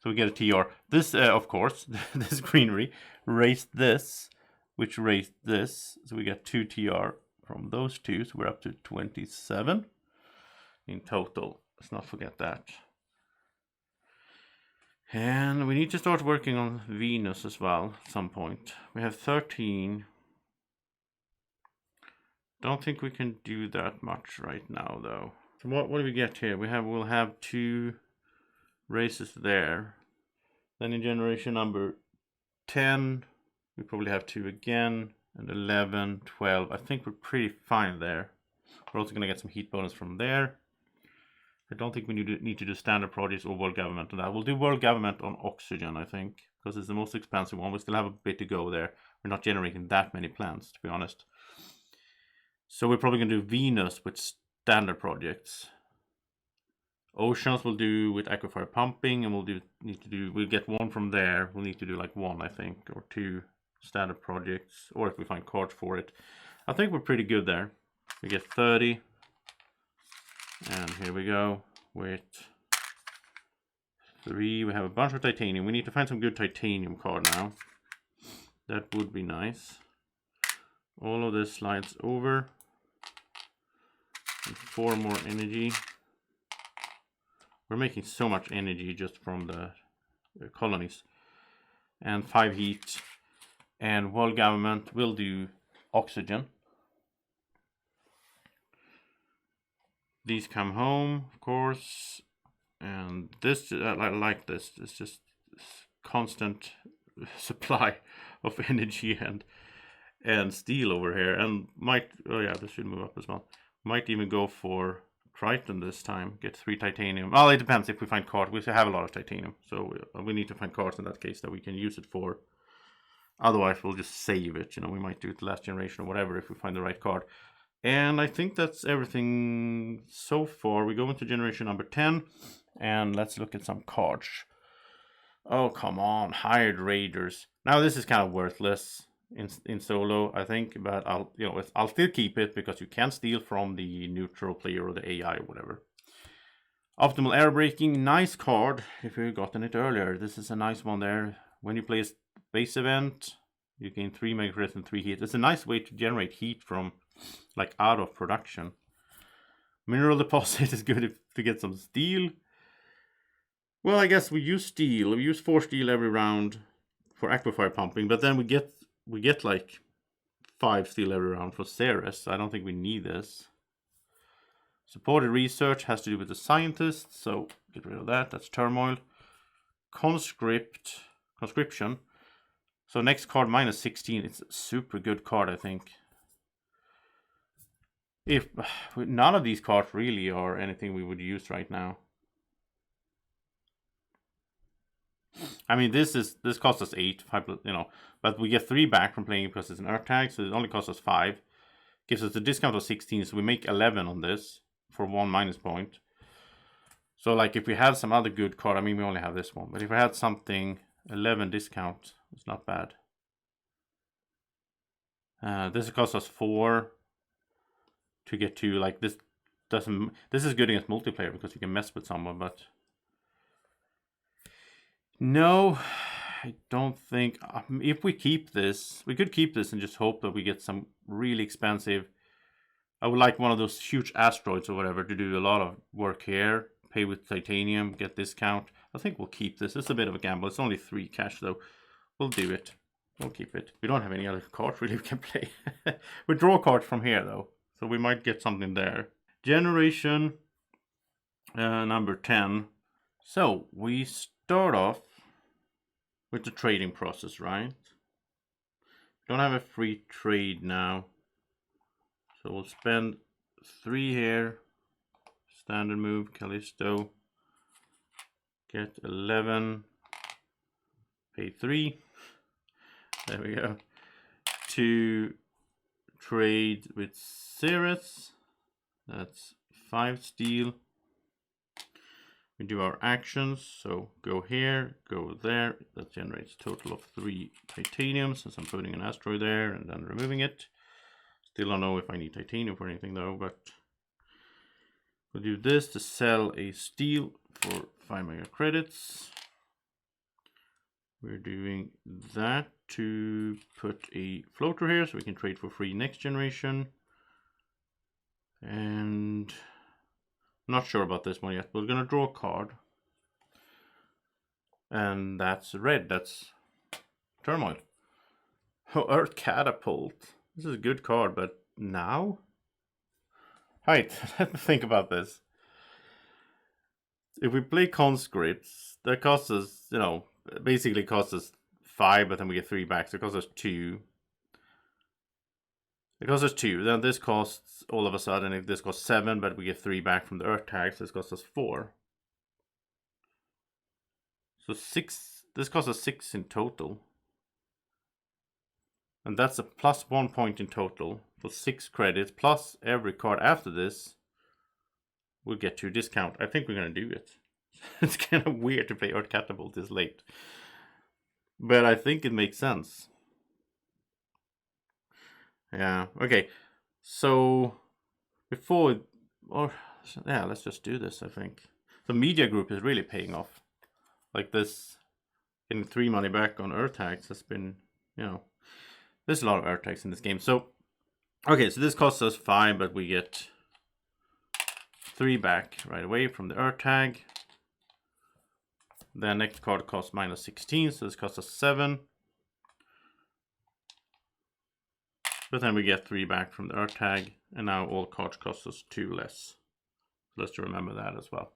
So we get a TR. This, of course, this greenery raised this, which raised this. So we get 2 TR from those 2. So we're up to 27 in total. Let's not forget that. And we need to start working on Venus as well at some point. We have 13. Don't think we can do that much right now, though. So what do we get here? We'll have 2 races there. Then in generation number 10, we probably have 2 again, and 11, 12. I think we're pretty fine there. We're also going to get some heat bonus from there. I don't think we need to do standard projects or world government on that. We'll do world government on oxygen, I think, because it's the most expensive one. We still have a bit to go there. We're not generating that many plants, to be honest. So we're probably going to do Venus with standard projects. Oceans we'll do with aquifer pumping, and we'll get 1 from there. We'll need to do like 1, I think, or 2 standard projects, or if we find cards for it. I think we're pretty good there. We get 30. And here we go with 3. We have a bunch of titanium. We need to find some good titanium card now. That would be nice. All of this slides over. And 4 more energy. We're making so much energy just from the colonies. And 5 heat. And world government will do oxygen. These come home, of course. And this, I like this. It's just constant supply of energy and steel over here. And this should move up as well. Might even go for Triton this time, get 3 titanium. Well, it depends if we find cards. We have a lot of titanium, so we need to find cards in that case that we can use it for. Otherwise, we'll just save it. We might do it the last generation or whatever if we find the right card. And I think that's everything so far. We go into generation number 10, and let's look at some cards. Oh, come on, hired raiders. Now this is kind of worthless in solo, I think, but I'll still keep it because you can steal from the neutral player or the AI or whatever. Optimal air braking, nice card if you've gotten it earlier. This is a nice one there. When you play a base event, You gain 3 mega credits and 3 heat. It's a nice way to generate heat from, like, out of production. Mineral deposit is good to get some steel. Well, I guess we use steel. We use 4 steel every round for aquifer pumping, but then we get like 5 steel every round for Ceres. I don't think we need this. Supported research has to do with the scientists, so get rid of that. That's Turmoil. Conscription. So next card, minus 16. It's a super good card, I think. If none of these cards really are anything we would use right now. I mean, this costs us 8, 5, but we get 3 back from playing because it's an Earth tag, so it only costs us 5. Gives us a discount of 16, so we make 11 on this for 1 minus point. So, like, if we had some other good card, I mean, we only have this one, but if we had something 11 discount, it's not bad. This costs us 4 to get to, like, this is good against multiplayer because you can mess with someone, but no, I don't think. If we keep this, we could keep this and just hope that we get some really expensive. I would like one of those huge asteroids or whatever to do a lot of work here. Pay with titanium, get discount. I think we'll keep this. It's a bit of a gamble. It's only 3 cash though. We'll do it. We'll keep it. We don't have any other cards really we can play. We draw cards from here though, so we might get something there. Generation number 10. So we start off with the trading process, right? Don't have a free trade now. So we'll spend 3 here. Standard move, Callisto. Get 11. Pay 3. There we go. To trade with Ceres. That's 5 steel. We do our actions, so go here, go there. That generates a total of 3 titanium, since I'm putting an asteroid there and then removing it. Still don't know if I need titanium for anything though, but we'll do this to sell a steel for 5 mega credits. We're doing that to put a floater here so we can trade for free next generation. And I'm not sure about this one yet. We're going to draw a card. And that's red. That's Turmoil. Oh, Earth Catapult. This is a good card, but now? Right, let me think about this. If we play conscripts, that costs us, basically costs us 5, but then we get 3 back, so it costs us 2. It costs us 2. Then this costs, all of a sudden, if this costs 7, but we get 3 back from the Earth tag, so this costs us 4. So 6, this costs us 6 in total. And that's a plus 1 point in total for 6 credits, plus every card after this will get 2 discount. I think we're going to do it. It's kind of weird to play Earth Catapult this late. But I think it makes sense. Yeah, okay. So, let's just do this, I think. The media group is really paying off. Like this, getting 3 money back on Earth tags has been, there's a lot of Earth tags in this game. So, okay, so this costs us 5, but we get 3 back right away from the Earth tag. The next card costs minus 16, so this costs us 7. But then we get 3 back from the Earth tag, and now all cards cost us 2 less. Let's remember that as well.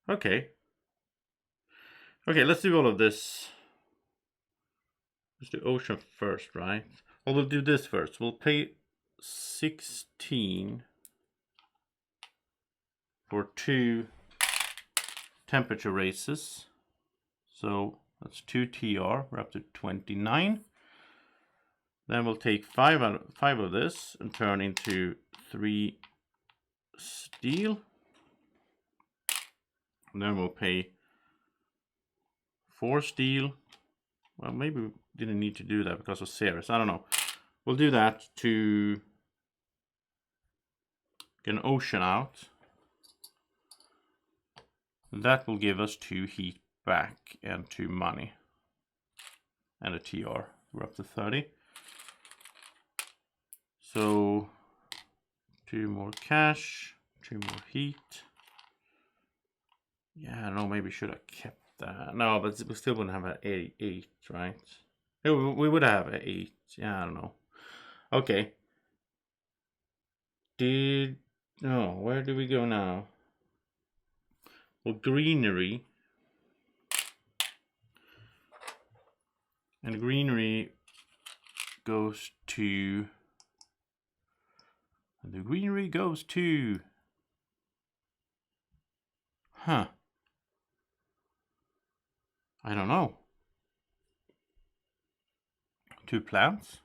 Okay. Okay, let's do all of this. Let's do Ocean first, right? Well, we'll do this first. We'll pay 16 for 2 temperature races. So that's 2 TR. We're up to 29. Then we'll take 5 of this and turn into 3 steel. And then we'll pay 4 steel. Well, maybe we didn't need to do that because of Ceres. I don't know. We'll do that to get an ocean out. That will give us 2 heat back and 2 money. And a TR. We're up to 30. So 2 more cash, 2 more heat. Yeah, I don't know, maybe should have kept that. No, but we still wouldn't have an 8, right? We would have an 8. Yeah, I don't know. Okay. Where do we go now? Well, greenery. And greenery goes to... And the greenery goes to... Huh. I don't know. 2 plants?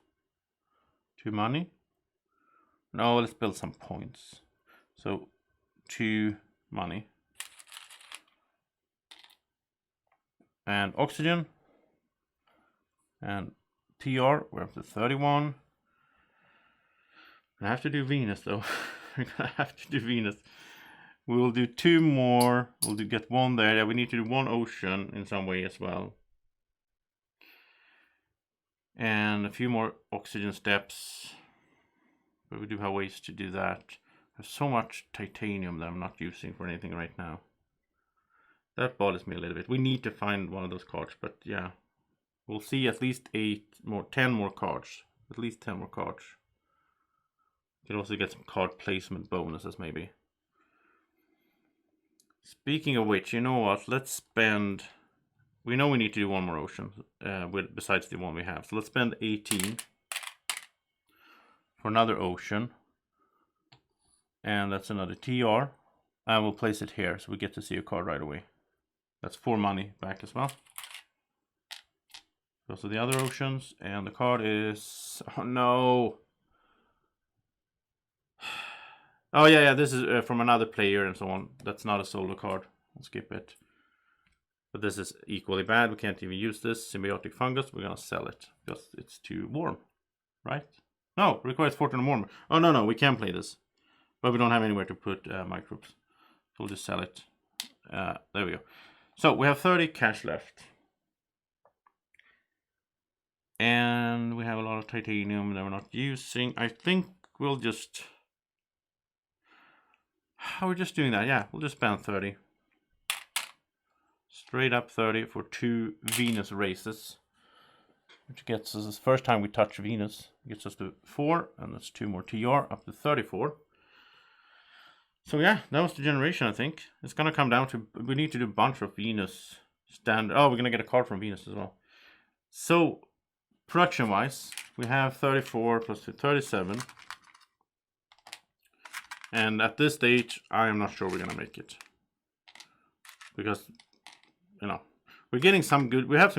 2 money? No, let's build some points. So 2 money. And oxygen. And TR, we're up to 31. I have to do Venus though. We're gonna have to do Venus. We will do 2 more. We'll get 1 there. Yeah, we need to do 1 ocean in some way as well. And a few more oxygen steps. But we do have ways to do that. There's so much titanium that I'm not using for anything right now. That bothers me a little bit. We need to find one of those cards, but yeah. We'll see at least 10 more cards. At least 10 more cards. You can also get some card placement bonuses maybe. Speaking of which, you know what? Let's spend... We know we need to do 1 more ocean besides the one we have. So let's spend 18 for another ocean. And that's another TR. And we'll place it here so we get to see a card right away. That's 4 money back as well. Those are the other oceans. And the card is... Oh no! Oh yeah, this is from another player and so on. That's not a solo card. I'll skip it. But this is equally bad. We can't even use this. Symbiotic fungus. We're gonna sell it because it's too warm. Right? No, requires 14 or more. Oh no, we can play this. But we don't have anywhere to put microbes. So we'll just sell it. There we go. So we have 30 cash left. And we have a lot of titanium that we're not using. I think we'll just... How are we just doing that? Yeah, we'll just spend 30. Straight up 30 for 2 Venus races. Which gets us, the first time we touch Venus, gets us to 4. And that's 2 more TR, up to 34. So yeah, that was the generation, I think. It's going to come down to... We need to do a bunch of Venus standard... Oh, we're going to get a card from Venus as well. So, production-wise, we have 34 plus 37. And at this stage, I am not sure we're going to make it. Because, you know, we're getting some good... We have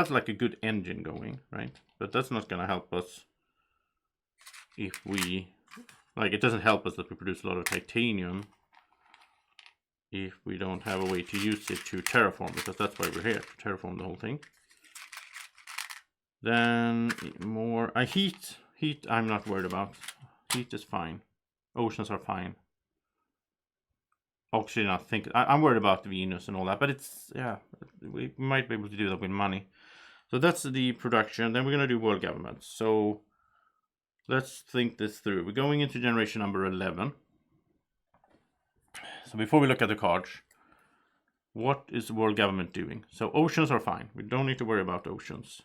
like a good engine going, right? But that's not going to help us if we... Like, it doesn't help us that we produce a lot of titanium if we don't have a way to use it to terraform, because that's why we're here, to terraform the whole thing. Then more... Heat I'm not worried about. Heat is fine. Oceans are fine. Oxygen, I think... I'm worried about Venus and all that, but it's... Yeah, we might be able to do that with money. So that's the production. Then we're going to do world government. So... Let's think this through. We're going into generation number 11. So before we look at the cards, what is the world government doing? So oceans are fine. We don't need to worry about oceans.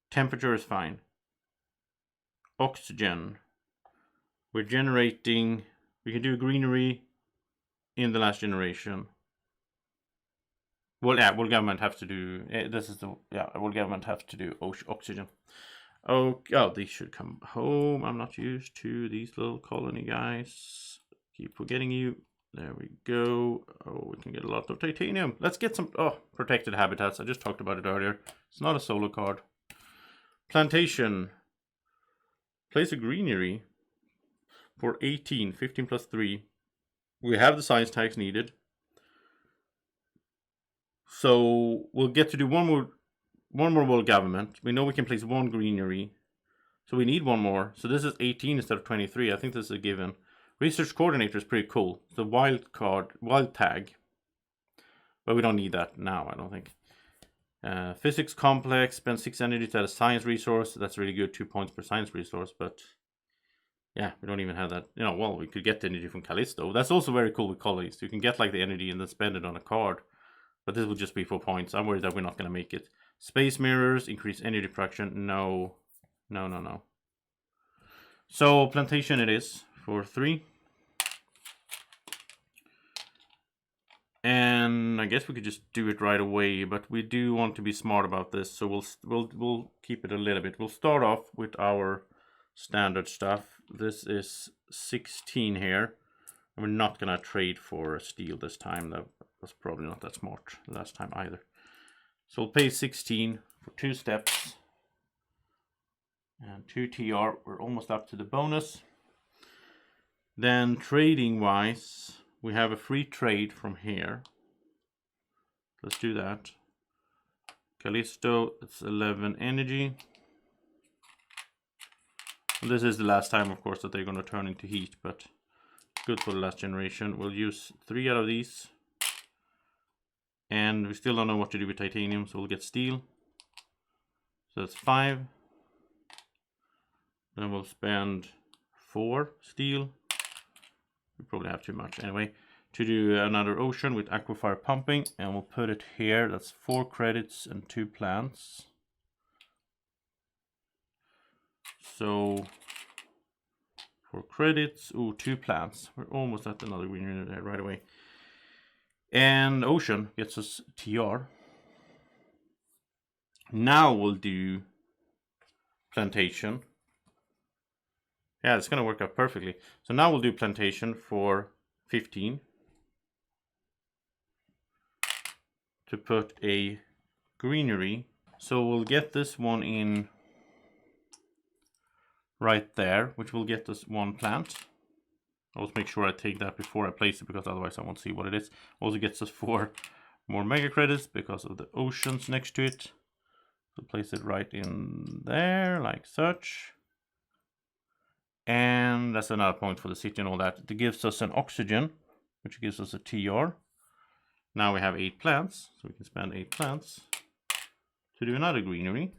Temperature is fine. Oxygen. We're generating... We can do greenery in the last generation. Well, yeah, world government have to do... This is the... Yeah, world government have to do oxygen. Oh, these should come home. I'm not used to these little colony guys. Keep forgetting you. There we go. Oh, we can get a lot of titanium. Let's get some... Oh, protected habitats. I just talked about it earlier. It's not a solo card. Plantation. Place a greenery for 18. 15 plus 3. We have the science tags needed. So we'll get to do one more world government. We know we can place 1 greenery. So we need 1 more. So this is 18 instead of 23. I think this is a given. Research coordinator is pretty cool. It's a wild tag. But we don't need that now, I don't think. Physics complex, spend 6 energy to add a science resource. That's really good, 2 points per science resource, but yeah, we don't even have that. You know, well, we could get the energy from Callisto. That's also very cool with collies. You can get like the energy and then spend it on a card, but this will just be 4 points. I'm worried that we're not going to make it. Space mirrors, increase energy production. No. So plantation it is for 3. And I guess we could just do it right away, but we do want to be smart about this, so we'll keep it a little bit. We'll start off with our standard stuff. This is 16 here, and we're not gonna trade for a steel this time. That was probably not that smart last time either. So we'll pay 16 for 2 steps and 2 TR. We're almost up to the bonus. Then trading wise, we have a free trade from here. Let's do that. Callisto, it's 11 energy. And this is the last time, of course, that they're going to turn into heat, but good for the last generation. We'll use 3 out of these. And we still don't know what to do with titanium, so we'll get steel. So that's 5. Then we'll spend 4 steel. We probably have too much anyway. To do another ocean with aquifer pumping, and we'll put it here. That's 4 credits and 2 plants. So 4 credits, 2 plants. We're almost at another green unit there right away. And ocean gets us TR. Now we'll do plantation. Yeah, it's gonna work out perfectly. So now we'll do plantation for 15. To put a greenery. So we'll get this one in right there, which will get us 1 plant. I'll just make sure I take that before I place it, because otherwise I won't see what it is. Also gets us 4 more mega credits because of the oceans next to it. So place it right in there, like such. And that's another point for the city and all that. It gives us an oxygen, which gives us a TR. Now we have 8 plants, so we can spend 8 plants to do another greenery.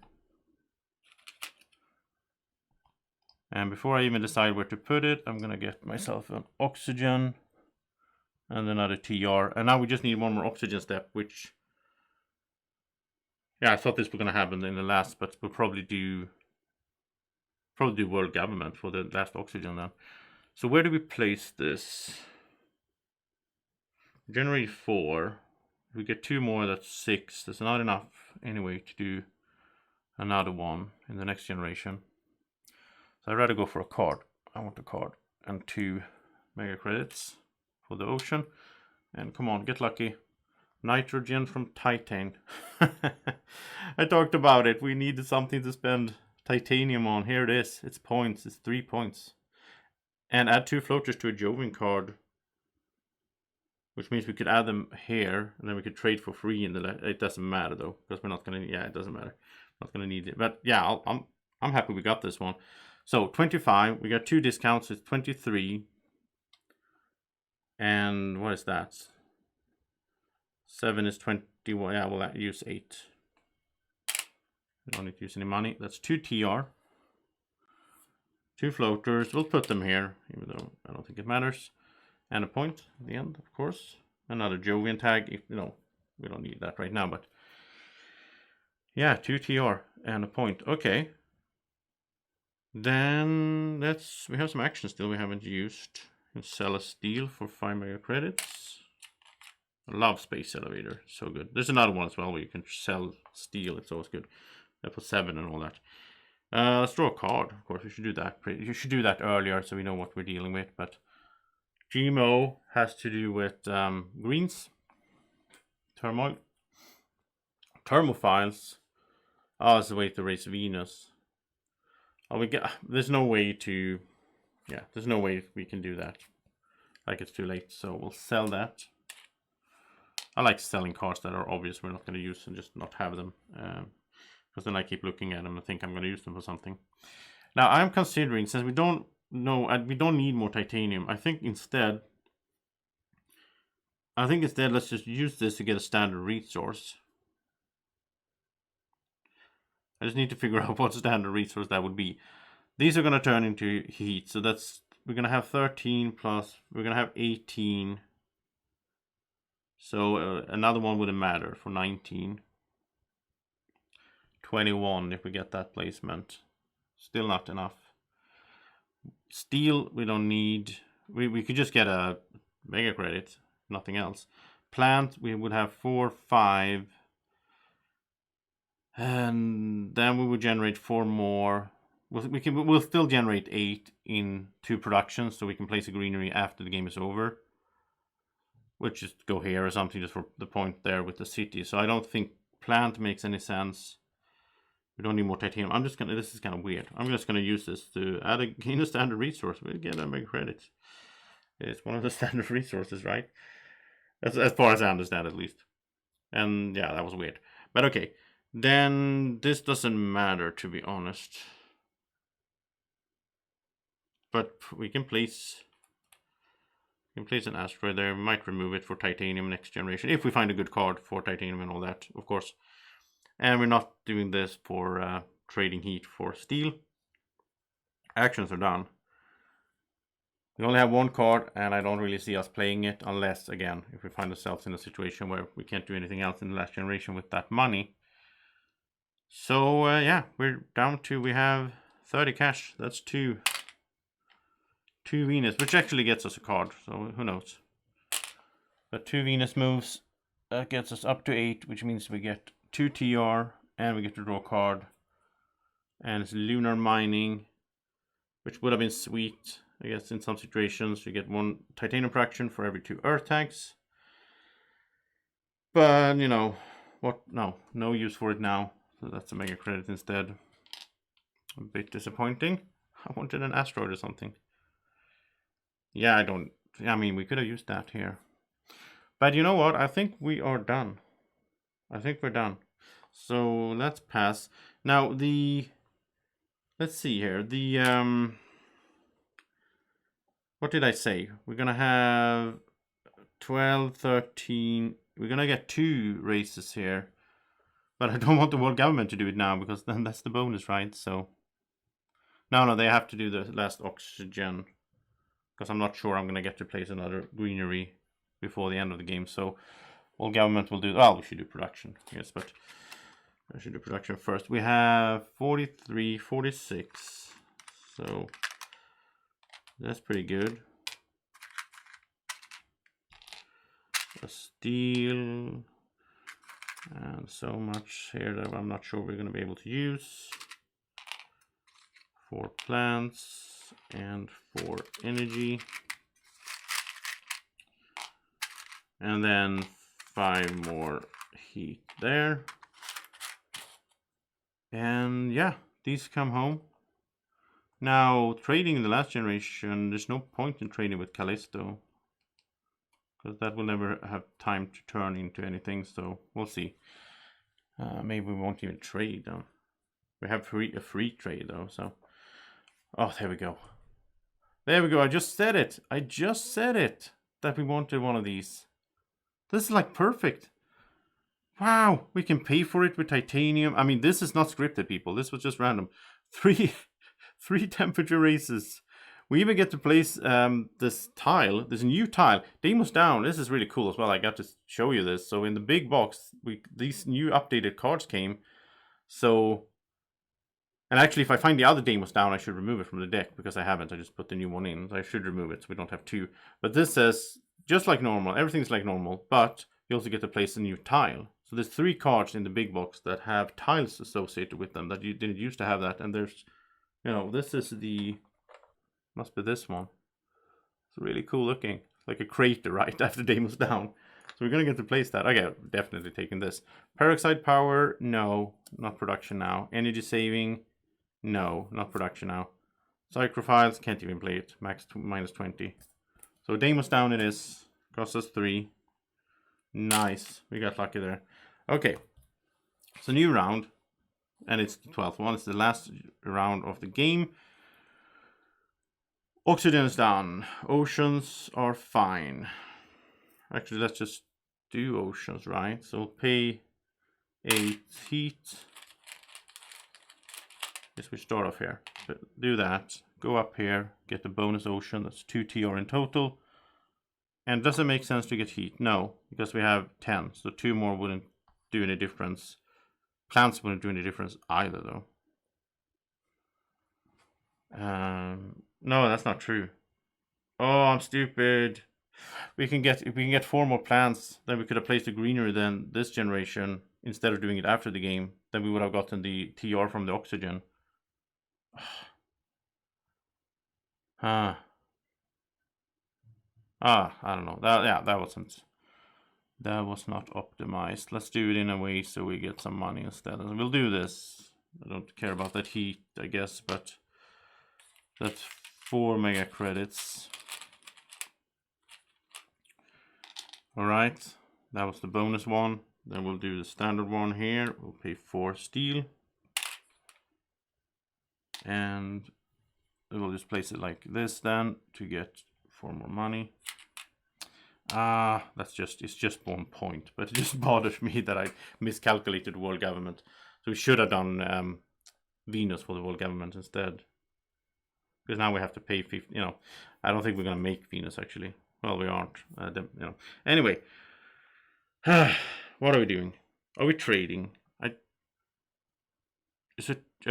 And before I even decide where to put it, I'm gonna get myself an oxygen and another TR. And now we just need 1 more oxygen step, which, yeah, I thought this was gonna happen in the last, but we'll probably do world government for the last oxygen then. So where do we place this? Generate 4. If we get 2 more, that's 6. That's not enough anyway to do another one in the next generation. So I'd rather go for a card. I want a card and 2 mega credits for the ocean. And come on, get lucky. Nitrogen from Titan. I talked about it. We needed something to spend titanium on. Here it is. It's points. It's 3 points. And add 2 floaters to a Jovian card, which means we could add them here, and then we could trade for free in the. It doesn't matter though, because we're not gonna. Yeah, it doesn't matter. Not gonna need it. But yeah, I'm happy we got this one. So 25. We got 2 discounts. It's 23. And what is that? 7 is 21. Yeah, we'll use 8. We don't need to use any money. That's 2 TR. 2 floaters. We'll put them here, even though I don't think it matters. And a point at the end, of course. Another Jovian tag. If, you know, we don't need that right now, but yeah, 2 TR and a point. Okay. Then we have some action still we haven't used. We'll sell a steel for 5 mega credits. I love space elevator, so good. There's another one as well where you can sell steel. It's always good. For 7 and all that. Let's draw a card. Of course, we should do that. You should do that earlier so we know what we're dealing with. But GMO has to do with greens. Turmoil. Thermophiles. Oh, it's a way to raise Venus. Oh, there's no way to. Yeah, there's no way we can do that. Like, it's too late. So we'll sell that. I like selling cards that are obvious we're not going to use and just not have them. Because then I keep looking at them and think I'm going to use them for something. Now I'm considering, since we don't need more titanium, I think instead let's just use this to get a standard resource. I just need to figure out what standard resource that would be. These are going to turn into heat, so we're going to have 13 plus, we're going to have 18. So another one wouldn't matter for 19. 21 if we get that placement. Still not enough. Steel we don't need. We could just get a mega credit, nothing else. Plant we would have 4, 5. And then we would generate 4 more. We'll still generate 8 in 2 productions, so we can place a greenery after the game is over. Which just go here or something just for the point there with the city. So I don't think plant makes any sense. We don't need more titanium. I'm just gonna, this is kind of weird. I'm just gonna use this to gain a standard resource. We get a mega credit. It's one of the standard resources, right? As far as I understand, at least. And yeah, that was weird. But okay, then this doesn't matter, to be honest. But we can place an asteroid there. We might remove it for titanium next generation if we find a good card for titanium and all that, of course. And we're not doing this for trading heat for steel. Actions are done. We only have 1 card, and I don't really see us playing it unless, again, if we find ourselves in a situation where we can't do anything else in the last generation with that money. So yeah, we're down to, we have 30 cash. That's 2 Venus, which actually gets us a card, so who knows. But 2 Venus moves, that gets us up to 8, which means we get 2 TR, and we get to draw a card. And it's lunar mining, which would have been sweet, I guess, in some situations. You get 1 titanium production for every 2 earth tags. But, you know, what? No use for it now. So that's a mega credit instead. A bit disappointing. I wanted an asteroid or something. Yeah, I mean, we could have used that here. But you know what? I think we are done. I think we're done. So let's pass. Now let's see here. What did I say? We're gonna have 12, 13. We're gonna get 2 races here. But I don't want the world government to do it now, because then that's the bonus, right? So no, they have to do the last oxygen, because I'm not sure I'm gonna get to place another greenery before the end of the game. So world government will do, well, we should do production, yes, but I should do production first. We have 43, 46, so that's pretty good. A steel, and so much here that I'm not sure we're going to be able to use. 4 plants and 4 energy. And then 5 more heat there. And yeah, these come home. Now, trading in the last generation, there's no point in trading with Callisto, because that will never have time to turn into anything, so we'll see. Maybe we won't even trade, though. We have a free trade, though, so... Oh, there we go. There we go, I just said it! That we wanted one of these. This is like perfect! Wow, we can pay for it with titanium. I mean, this is not scripted, people. This was just random. 3 temperature races. We even get to place this tile. There's a new tile. Deimos down. This is really cool as well. I got to show you this. So in the big box, these new updated cards came. So, and actually, if I find the other Deimos down, I should remove it from the deck, because I haven't. I just put the new one in. So I should remove it so we don't have 2. But this says, just like normal. Everything's like normal. But you also get to place a new tile. So there's 3 cards in the big box that have tiles associated with them that you didn't used to have that. And there's, you know, this is the... Must be this one. It's really cool looking. Like a crater right after Deimos down. So we're going to get to place that. Okay, definitely taking this. Peroxide power, no. Not production now. Energy saving, no. Not production now. Psychrophiles, can't even play it. Max minus 20. So Deimos down it is. Costs us 3. Nice. We got lucky there. Okay. So new round. And it's the 12th one. It's the last round of the game. Oxygen is done. Oceans are fine. Actually, let's just do oceans, right? So pay 8 heat. guess we start off here. But do that. Go up here. Get the bonus ocean. That's 2 TR in total. And does it make sense to get heat? No, because we have 10. So 2 more wouldn't do any difference. Plants wouldn't do any difference either, though. No, that's not true. Oh, I'm stupid. If we can get 4 more plants, then we could have placed a greenery than this generation instead of doing it after the game. Then we would have gotten the TR from the oxygen. I don't know. That was not optimized. Let's do it in a way so we get some money instead. And we'll do this. I don't care about that heat, I guess, but that's 4 mega credits. Alright, that was the bonus one. Then we'll do the standard one here. We'll pay 4 steel. And we'll just place it like this then to get 4 more money. It's just 1 point, but it just bothers me that I miscalculated world government. So we should have done Venus for the world government instead. Because now we have to pay 50, I don't think we're going to make Venus actually. Well, we aren't, Anyway, what are we doing? Are we trading? I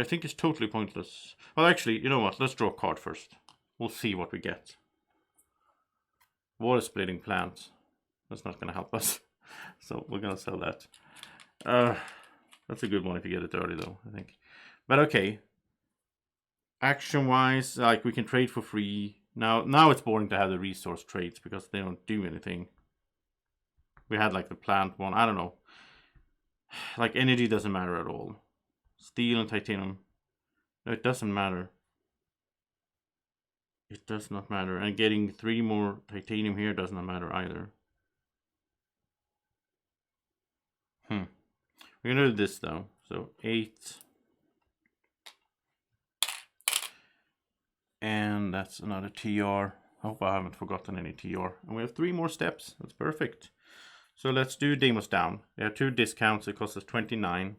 think it's totally pointless. Well, actually, you know what? Let's draw a card first. We'll see what we get. Water splitting plant. That's not going to help us. So we're going to sell that. That's a good one if you get it early, though, I think. But okay. Action-wise, like we can trade for free. Now it's boring to have the resource trades because they don't do anything. We had like the plant one. I don't know. Like energy doesn't matter at all. Steel and titanium. No, it doesn't matter. It does not matter. And getting 3 more titanium here does not matter either. We're gonna do this though. So 8. And that's another TR. I hope I haven't forgotten any TR. And we have 3 more steps. That's perfect. So let's do demos down. We have 2 discounts. It costs us 29.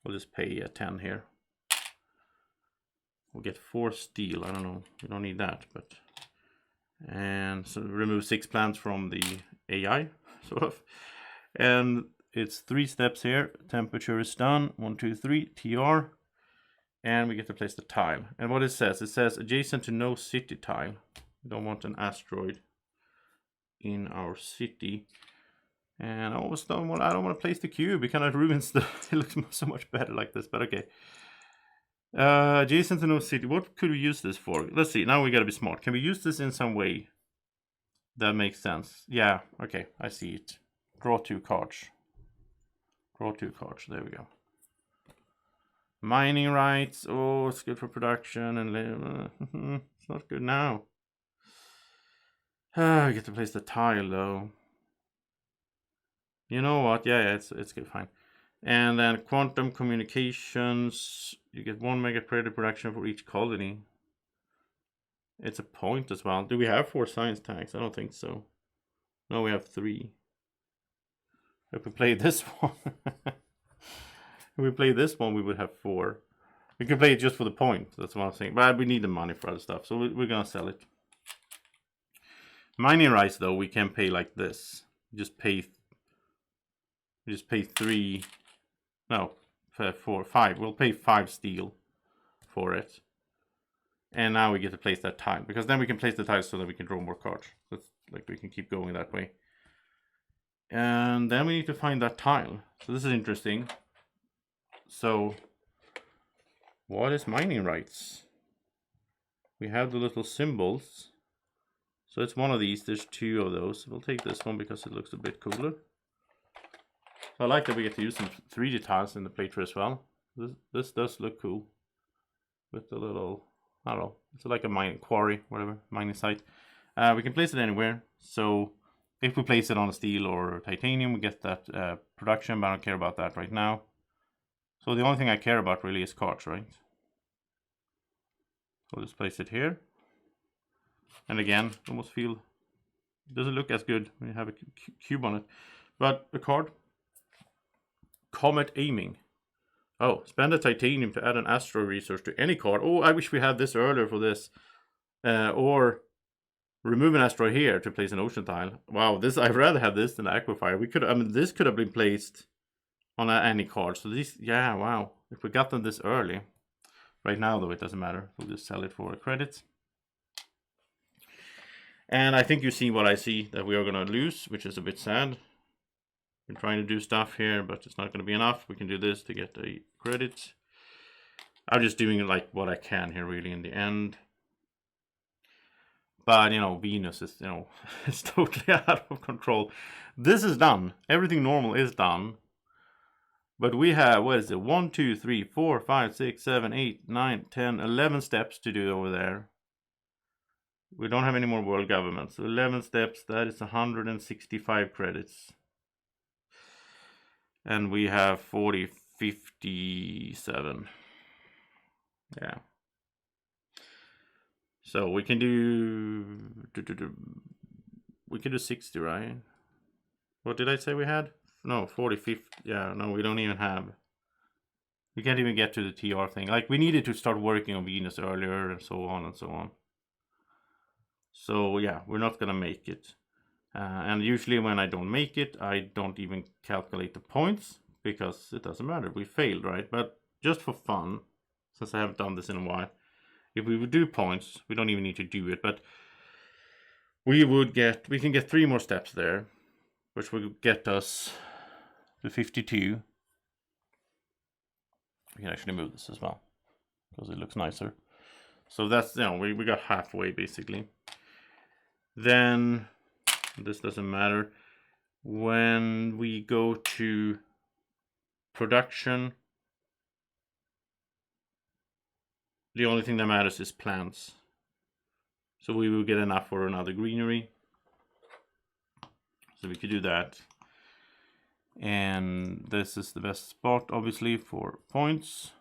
We'll just pay 10 here. We'll get 4 steel. I don't know. We don't need that, but and so remove 6 plants from the AI, sort of. And it's 3 steps here. Temperature is done. 1, 2, 3. TR. And we get to place the tile. And what it says adjacent to no city tile. We don't want an asteroid in our city. And I almost don't want to place the cube. It kind of ruins the it looks so much better like this, but okay. Adjacent to no city. What could we use this for? Let's see. Now we gotta be smart. Can we use this in some way that makes sense? Yeah, okay, I see it. Draw 2 cards. Draw 2 cards. There we go. Mining rights. Oh, it's good for production and it's not good now. I get to place the tile though. You know what? Yeah, it's good, fine. And then quantum communications. You get 1 mega predator production for each colony. It's a point as well. Do we have 4 science tags? I don't think so. No, we have 3. If we play this one. If we play this one, we would have 4. We could play it just for the point. That's what I'm saying. But we need the money for other stuff, so we're gonna sell it. Mining rights, though, we can pay like this. Just pay 3. No, 4, 5. We'll pay 5 steel for it. And now we get to place that tile, because then we can place the tile so that we can draw more cards. That's like we can keep going that way. And then we need to find that tile. So this is interesting. So, what is mining rights? We have the little symbols. So it's one of these. There's 2 of those. We'll take this one because it looks a bit cooler. So I like that we get to use some 3D tiles in the playthrough as well. This does look cool. With the little, I don't know, it's like a mining quarry, whatever, mining site. We can place it anywhere. So if we place it on steel or titanium, we get that production, but I don't care about that right now. So the only thing I care about really is cards, right? So let's place it here. And again, almost feel it doesn't look as good when you have a cube on it. But a card, Comet Aiming. Oh, spend a titanium to add an astro resource to any card. Oh, I wish we had this earlier for this. Or remove an asteroid here to place an ocean tile. Wow, this I'd rather have this than Aquifer. We could, I mean, this could have been placed on any card. So these, yeah, wow. If we got them this early. Right now, though, it doesn't matter. We'll just sell it for a credit. And I think you see what I see, that we are going to lose, which is a bit sad. We're trying to do stuff here, but it's not going to be enough. We can do this to get a credit. I'm just doing like what I can here, really, in the end. But, you know, Venus is, you know, it's totally out of control. This is done. Everything normal is done. But we have, what is it? 1, 2, 3, 4, 5, 6, 7, 8, 9, 10, 11 steps to do over there. We don't have any more world governments. So 11 steps, that is 165 credits. And we have 57. Yeah. So we can do 60, right? What did I say we had? No, 50. Yeah, no, we don't even have. We can't even get to the TR thing. Like, we needed to start working on Venus earlier and so on and so on. So yeah, we're not gonna make it. And usually when I don't make it, I don't even calculate the points because it doesn't matter. We failed, right? But just for fun, since I haven't done this in a while, if we would do points, we don't even need to do it, but we can get 3 more steps there, which will get us to 52. We can actually move this as well because it looks nicer. So that's, you know, we got halfway basically. Then this doesn't matter. When we go to production, the only thing that matters is plants. So we will get enough for another greenery. So we could do that. And this is the best spot, obviously, for points.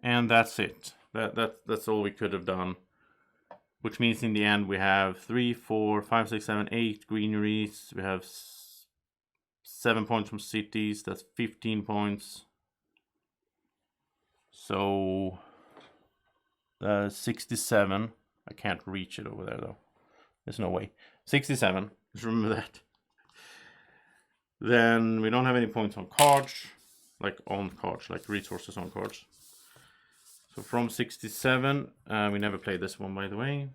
And that's it. That's all we could have done. Which means in the end we have 3, 4, 5, 6, 7, 8 greeneries. We have 7 points from cities. That's 15 points. So 67. I can't reach it over there though. There's no way. 67. Just remember that. Then we don't have any points on cards, like resources on cards. So from 67, we never played this one, by the way,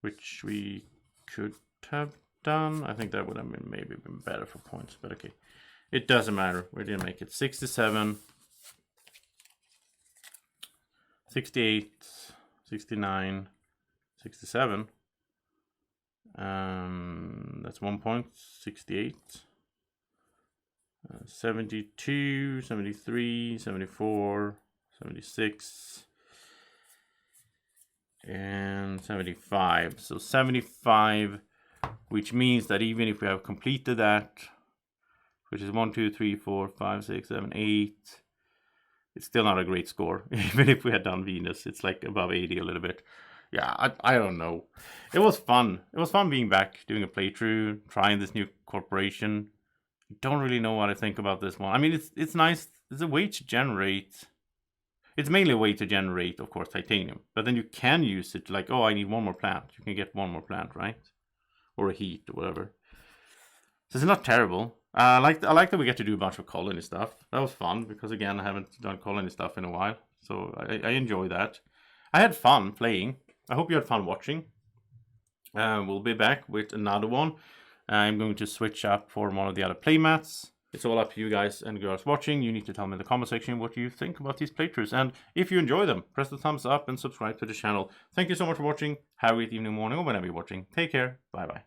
which we could have done. I think that would have been maybe been better for points, but okay. It doesn't matter. We didn't make it. 67, 68, 69, 67. That's 1 point. 68, 72, 73, 74, 76, and 75. So 75, which means that even if we have completed that, which is 1, 2, 3, 4, 5, 6, 7, 8, it's still not a great score. Even if we had done Venus, it's like above 80 a little bit. Yeah, I don't know. It was fun. It was fun being back, doing a playthrough, trying this new corporation. Don't really know what I think about this one. I mean, it's nice. It's a way to generate. It's mainly a way to generate, of course, titanium. But then you can use it like, oh, I need 1 more plant. You can get 1 more plant, right? Or a heat or whatever. So it's not terrible. I like that we get to do a bunch of colony stuff. That was fun because, again, I haven't done colony stuff in a while. So I enjoy that. I had fun playing. I hope you had fun watching. We'll be back with another one. I'm going to switch up for one of the other playmats. It's all up to you guys and girls watching. You need to tell me in the comment section what you think about these playthroughs. And if you enjoy them, press the thumbs up and subscribe to the channel. Thank you so much for watching. Have a great evening, morning, or whenever you're watching. Take care. Bye-bye.